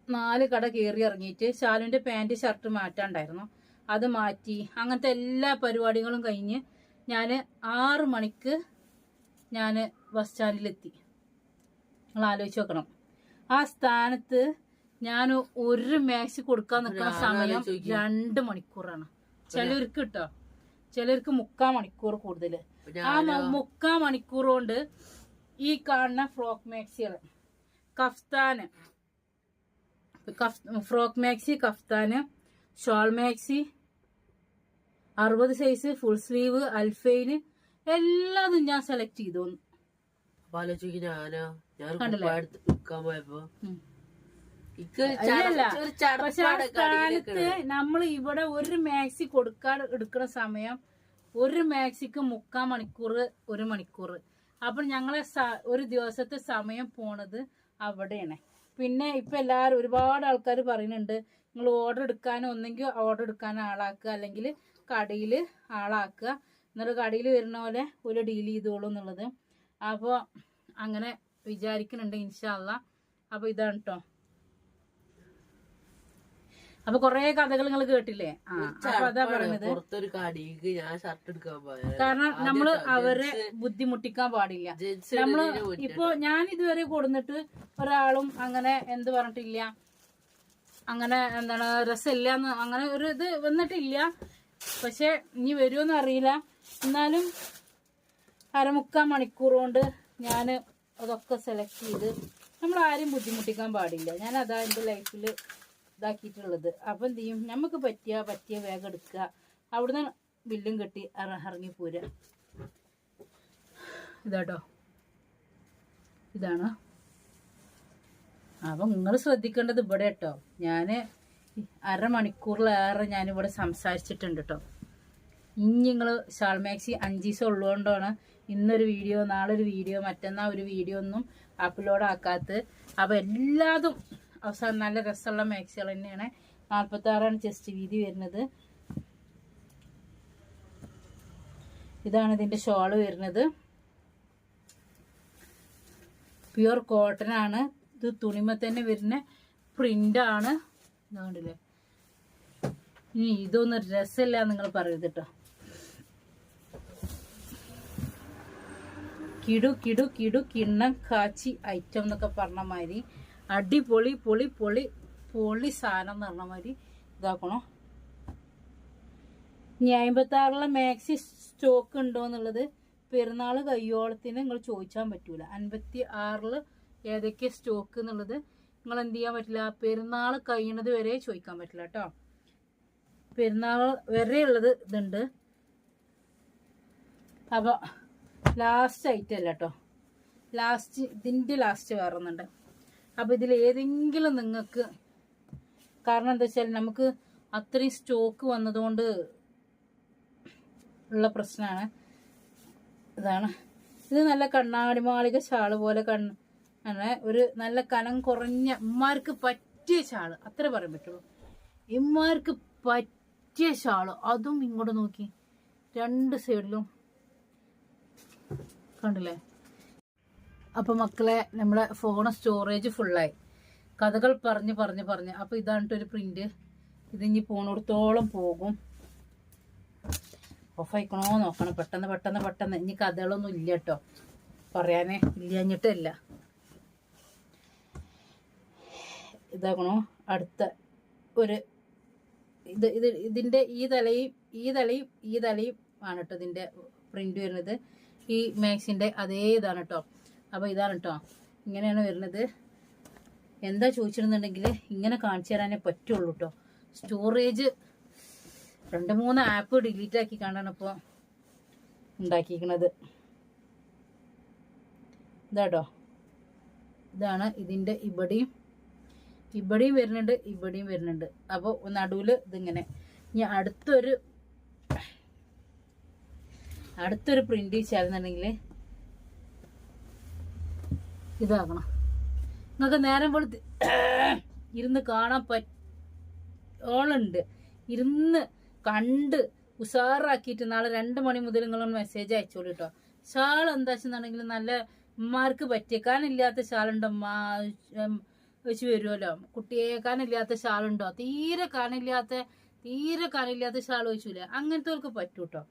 4 കട കയറി ഇറങ്ങിയിട്ട് ശാലുവിൻ്റെ പാൻറ് ഷർട്ട് മാറ്റാണ്ടായിരുന്നു, അത് മാറ്റി. അങ്ങനത്തെ എല്ലാ പരിപാടികളും കഴിഞ്ഞ് ഞാൻ 6 മണിക്ക് ഞാൻ ബസ് സ്റ്റാൻഡിലെത്തി. നിങ്ങൾ ആലോചിച്ച് നോക്കണം. ആ സ്ഥാനത്ത് ഞാൻ ഒരു മാക്സി കൊടുക്കാൻ നിൽക്കുന്ന സമയം 2 മണിക്കൂറാണ്. ചിലർക്ക് കേട്ടോ, ചിലർക്ക് 3/4 മണിക്കൂർ കൂടുതൽ. ആ 3/4 മണിക്കൂർ കൊണ്ട് ഈ കാണുന്ന ഫ്രോക്ക് മാക്സികൾ, kaftan, frock maxi, kaftan, shawl maxi, 60 size, full sleeve, അൽഫൈന് എല്ലാതും ഞാൻ സെലക്ട് ചെയ്തു. പക്ഷെ ആ സ്ഥാനത്ത് നമ്മൾ ഇവിടെ ഒരു മാക്സി കൊടുക്കാൻ എടുക്കുന്ന സമയം ഒരു മാക്സിക്ക് 3/4 മണിക്കൂർ, 1 മണിക്കൂർ. അപ്പൊ ഞങ്ങളെ ഒരു ദിവസത്തെ സമയം പോണത് അവിടെയാണ്. പിന്നെ ഇപ്പൊ എല്ലാരും ഒരുപാട് ആൾക്കാർ പറയുന്നുണ്ട്, നിങ്ങൾ ഓർഡർ എടുക്കാനോ ഒന്നെങ്കിൽ ഓർഡർ എടുക്കാൻ ആളാക്കുക, അല്ലെങ്കിൽ കടയിൽ ആളാക്കുക, എന്നിട്ട് കടയിൽ വരുന്ന പോലെ ഒരു ഡീൽ ചെയ്തോളൂ എന്നുള്ളത്. അപ്പോൾ അങ്ങനെ വിചാരിക്കുന്നുണ്ട് ഇൻഷാ അള്ളാ. അപ്പൊ ഇതാണ് കേട്ടോ. അപ്പൊ കൊറേ കഥകൾ നിങ്ങൾ കേട്ടില്ലേ? അപ്പൊ അതാ പറയുന്നത്, കാരണം നമ്മള് അവരെ ബുദ്ധിമുട്ടിക്കാൻ പാടില്ല. നമ്മള് ഇപ്പൊ ഞാൻ ഇതുവരെ കൊടുന്നിട്ട് ഒരാളും അങ്ങനെ എന്ത് പറഞ്ഞിട്ടില്ല, അങ്ങനെ എന്താണ് രസമില്ല അങ്ങനെ ഒരു ഇത് വന്നിട്ടില്ല. പക്ഷെ ഇനി വരുമെന്ന് അറിയില്ല. എന്നാലും 1/4 മണിക്കൂർ കൊണ്ട് ഞാൻ അതൊക്കെ സെലക്ട് ചെയ്ത് നമ്മൾ ആരും ബുദ്ധിമുട്ടിക്കാൻ പാടില്ല. ഞാൻ അതാ എൻ്റെ ലൈഫിൽ ഇതാക്കിയിട്ടുള്ളത്. അപ്പം എന്ത് ചെയ്യും, നമുക്ക് പറ്റിയ വേഗം എടുക്കുക, അവിടുന്ന് ബില്ലും കെട്ടി ഇറങ്ങി പോരുക. ഇതാട്ടോ, ഇതാണ്. അപ്പം നിങ്ങൾ ശ്രദ്ധിക്കേണ്ടത് ഇവിടെ കേട്ടോ. ഞാൻ 1/2 മണിക്കൂറിലേറെ ഞാനിവിടെ സംസാരിച്ചിട്ടുണ്ട് കേട്ടോ. ഇനി നിങ്ങൾ ഷാൾ മാക്സി 5 ദിവസം ഉള്ളതുകൊണ്ടാണ് ഇന്നൊരു വീഡിയോ, നാളെ ഒരു വീഡിയോ, മറ്റന്നാൾ ഒരു വീഡിയോ ഒന്നും അപ്ലോഡ് ആക്കാത്തത്. അപ്പം എല്ലാതും അവസാനം നല്ല രസമുള്ള മാക്സികൾ തന്നെയാണ്. 46 ചെസ്റ്റ് വീതി വരുന്നത്. ഇതാണ് ഇതിന്റെ ഷോള് വരുന്നത്. പ്യുർ കോട്ടൺ ആണ് ഇത്. തുണിമ തന്നെ വരുന്ന പ്രിന്റാണ്. ഇതുകൊണ്ടില്ലേ, ഇനി ഇതൊന്നും രസമില്ല നിങ്ങൾ പറയരുത് കേട്ടോ. കിടു കിടു കിടു കിണ്ണം കാച്ചി ഐറ്റം എന്നൊക്കെ പറഞ്ഞ മാതിരി അടിപൊളി പൊളി പൊളി പൊളി സാധനം എന്ന് പറഞ്ഞ മാതിരി ഇതാക്കണോ. ഇനി 56 മാക്സി സ്റ്റോക്ക് ഉണ്ടോ എന്നുള്ളത് പെരുന്നാൾ കയ്യോളത്തിന് നിങ്ങൾ ചോദിച്ചാൻ പറ്റൂല. 56 ഏതൊക്കെ സ്റ്റോക്ക് എന്നുള്ളത് നിങ്ങൾ എന്ത് ചെയ്യാൻ പറ്റില്ല, പെരുന്നാൾ കഴിയണത് വരെ ചോദിക്കാൻ പറ്റില്ല കേട്ടോ. പെരുന്നാൾ വരെ ഉള്ളത് ഇതുണ്ട്. അപ്പോൾ ലാസ്റ്റ് ഐറ്റം അല്ല കേട്ടോ, ഇതിൻ്റെ ലാസ്റ്റ് വേറെ ഒന്നുണ്ട്. അപ്പോൾ ഇതിൽ ഏതെങ്കിലും നിങ്ങൾക്ക്, കാരണം എന്താ വെച്ചാൽ നമുക്ക് അത്രയും സ്റ്റോക്ക് വന്നതുകൊണ്ട് ഉള്ള പ്രശ്നമാണ്. ഇതാണ്, ഇത് നല്ല കണ്ണാടി മാളിക ഷാള് പോലെ അങ്ങനെ ഒരു നല്ല കനം കുറഞ്ഞ ഇമ്മാർക്ക് പറ്റിയ ഷാള്, അത്ര പറയാൻ പറ്റുള്ളൂ. ഇമ്മാർക്ക് പറ്റിയ ഷാള്, അതും ഇങ്ങോട്ട് നോക്കി 2 സൈഡിലും കണ്ടില്ലേ. അപ്പോൾ മക്കളെ, നമ്മളെ ഫോൺ സ്റ്റോറേജ് ഫുള്ളായി. കഥകൾ പറഞ്ഞ് അപ്പോൾ ഇതാണിട്ടൊരു പ്രിന്റ്. ഇതിഞ്ഞി പോണോടത്തോളം പോകും. ഓഫായിക്കണോ നോക്കണം, പെട്ടെന്ന്. ഇനി കഥകളൊന്നും ഇല്ല കേട്ടോ, പറയാനേ ഇല്ലഞ്ഞിട്ടല്ല. ഇതാക്കണോ അടുത്ത ഒരു ഇതിൻ്റെ ഈ തലയും ആണ് കേട്ടോ ഇതിൻ്റെ പ്രിന്റ് വരുന്നത്. ഈ മാക്സിൻ്റെ അതേ ഇതാണ് കേട്ടോ. അപ്പോൾ ഇതാണ് കേട്ടോ, ഇങ്ങനെയാണ് വരുന്നത്. എന്താ ചോദിച്ചിരുന്നുണ്ടെങ്കിൽ ഇങ്ങനെ കാണിച്ചു തരാനേ പറ്റുള്ളൂ കേട്ടോ. സ്റ്റോറേജ് 2-3 ആപ്പ് ഡിലീറ്റ് ആക്കി കാണാണ് ഇപ്പോൾ ഉണ്ടാക്കിയിരിക്കുന്നത്. ഇതാട്ടോ, ഇതാണ് ഇതിൻ്റെ ഇവിടെയും വരുന്നുണ്ട്. അപ്പോൾ നടുവിൽ ഇതിങ്ങനെ. ഇനി അടുത്തൊരു പ്രിന്റ് ചേർന്നുണ്ടെങ്കിൽ ഇതാക്കണം. നിങ്ങൾക്ക് നേരം പോലെ ഇരുന്ന് കാണാൻ പറ്റോളുണ്ട്. ഇരുന്ന് കണ്ട് ഉഷാറാക്കിയിട്ട് നാളെ 2 മണി മുതൽ നിങ്ങളൊന്ന് മെസ്സേജ് അയച്ചോളൂ കേട്ടോ. ഷാൾ എന്താ വെച്ചെന്നുണ്ടെങ്കിൽ നല്ല ഉമ്മാർക്ക് പറ്റിയ കാനില്ലാത്ത ഷാളുണ്ടോ വെച്ച് വരുമല്ലോ. കുട്ടിയേക്കാനില്ലാത്ത ഷാളുണ്ടോ, തീരെ കാനില്ലാത്ത ഷാൾ വെച്ചില്ല, അങ്ങനത്തെ പറ്റൂ കേട്ടോ.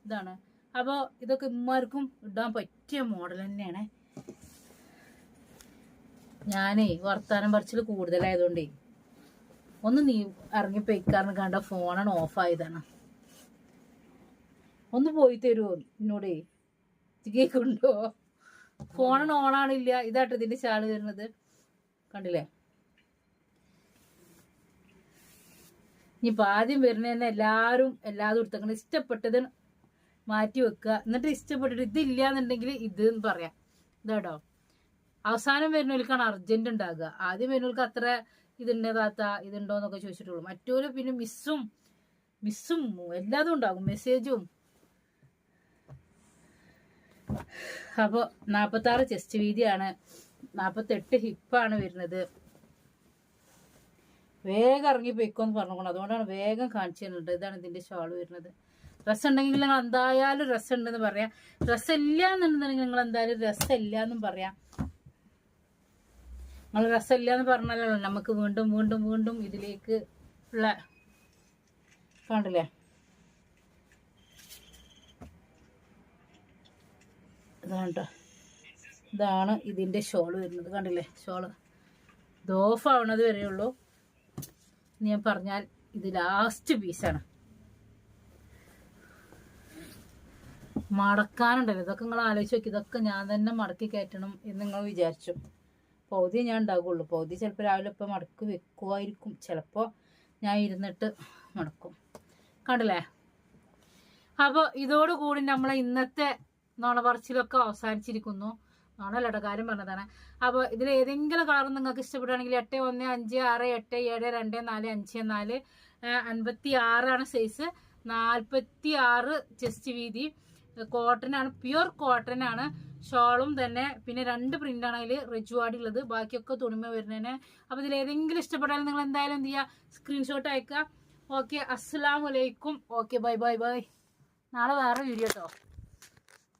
ഇതാണ്. അപ്പോൾ ഇതൊക്കെ ഉമ്മാർക്കും ഇടാൻ പറ്റിയ മോഡൽ തന്നെയാണ്. ഞാനേ വർത്താനം പറച്ചിൽ കൂടുതലായതുകൊണ്ടേ ഒന്ന് നീ ഇറങ്ങി പൊയ്ക്കാറിന് കണ്ട ഫോണാണ് ഓഫായതാണ്. ഒന്ന് പോയി തരുമോ എന്നോടേ? കേൾക്കുന്നുണ്ടോ? ഫോണാണ് ഓണാണില്ല. ഇതാട്ടോ ഇതിന്റെ ചാള് വരുന്നത്, കണ്ടില്ലേ? ഇനിയിപ്പോൾ ആദ്യം വരുന്ന തന്നെ എല്ലാവരും എല്ലാതും എടുത്തേക്കണം. ഇഷ്ടപ്പെട്ടത് മാറ്റി വെക്കുക. എന്നിട്ട് ഇഷ്ടപ്പെട്ടിട്ട് ഇതില്ല എന്നുണ്ടെങ്കിൽ ഇത് എന്ന് പറയാം. ഇതാട്ടോ അവസാനം വരുന്നവർക്കാണ് അർജന്റ് ഉണ്ടാകുക. ആദ്യം വരുന്നവർക്ക് അത്ര ഇതുണ്ടോ താത്ത ഇതുണ്ടോ എന്നൊക്കെ ചോദിച്ചിട്ടുള്ളൂ. മറ്റൊരു പിന്നെ മിസ്സും എല്ലാതും ഉണ്ടാകും, മെസ്സേജും. അപ്പോൾ 46 ചെസ്റ്റ് വീതിയാണ്, 48 ഹിപ്പാണ് വരുന്നത്. വേഗം ഇറങ്ങി പോയിക്കോന്ന് പറഞ്ഞോളൂ. അതുകൊണ്ടാണ് വേഗം കാണിച്ചു തരുന്നുണ്ട്. ഇതാണ് ഇതിന്റെ ഷോൾ വരുന്നത്. ഡ്രസ്സ് ഉണ്ടെങ്കിൽ നിങ്ങൾ എന്തായാലും ഡ്രസ്സ് ഉണ്ടെന്ന് പറയാം. ഡ്രസ്സ് ഇല്ല എന്നുണ്ടെങ്കിൽ നിങ്ങൾ എന്തായാലും രസമില്ല എന്നും പറയാം. നിങ്ങൾ രസമില്ല എന്ന് പറഞ്ഞാലോ നമുക്ക് വീണ്ടും വീണ്ടും വീണ്ടും ഇതിലേക്ക് ഉള്ള കണ്ടില്ലേ? ഇതാണ് ഇതിന്റെ ഷോള് വരുന്നത്, കണ്ടില്ലേ? ഷോള് ഇത് ഓഫ് ആവണത് വരെയുള്ളൂ. ഞാൻ പറഞ്ഞാൽ ഇത് ലാസ്റ്റ് പീസാണ്. മടക്കാനുണ്ടല്ലോ, ഇതൊക്കെ നിങ്ങൾ ആലോചിച്ച് നോക്കി. ഇതൊക്കെ ഞാൻ തന്നെ മടക്കി കയറ്റണം എന്ന് നിങ്ങൾ വിചാരിച്ചു. പൗതി ഞാൻ ഉണ്ടാകുള്ളൂ. പൗതി ചിലപ്പോൾ രാവിലെ ഇപ്പം മടക്കി വെക്കുമായിരിക്കും, ചിലപ്പോൾ ഞാൻ ഇരുന്നിട്ട് മടക്കും. കണ്ടില്ലേ? അപ്പോൾ ഇതോടുകൂടി നമ്മളെ ഇന്നത്തെ നോണ പറച്ചിലൊക്കെ അവസാനിച്ചിരിക്കുന്നു. നോണല്ലട്ടോ, കാര്യം പറഞ്ഞതാണ്. അപ്പോൾ ഇതിൽ ഏതെങ്കിലും കളർ നിങ്ങൾക്ക് ഇഷ്ടപ്പെടുകയാണെങ്കിൽ 8156872454 56 സൈസ്, 46 ചെസ്റ്റ് വീതി, കോട്ടൺ ആണ്, പ്യുർ കോട്ടൺ ആണ്. ഷോളും തന്നെ പിന്നെ 2 പ്രിന്റാണ് അതിൽ റിജുവാടി ഉള്ളത്, ബാക്കിയൊക്കെ തുണിമ വരുന്നതിന്. അപ്പോൾ ഇതിൽ ഏതെങ്കിലും ഇഷ്ടപ്പെട്ടാൽ നിങ്ങൾ എന്തായാലും എന്ത് ചെയ്യുക, സ്ക്രീൻഷോട്ട് അയക്കുക. ഓക്കെ, അസ്സലാമു അലൈക്കും. Okay, bye bye bye. നാളെ വേറെ വീഡിയോ കേട്ടോ.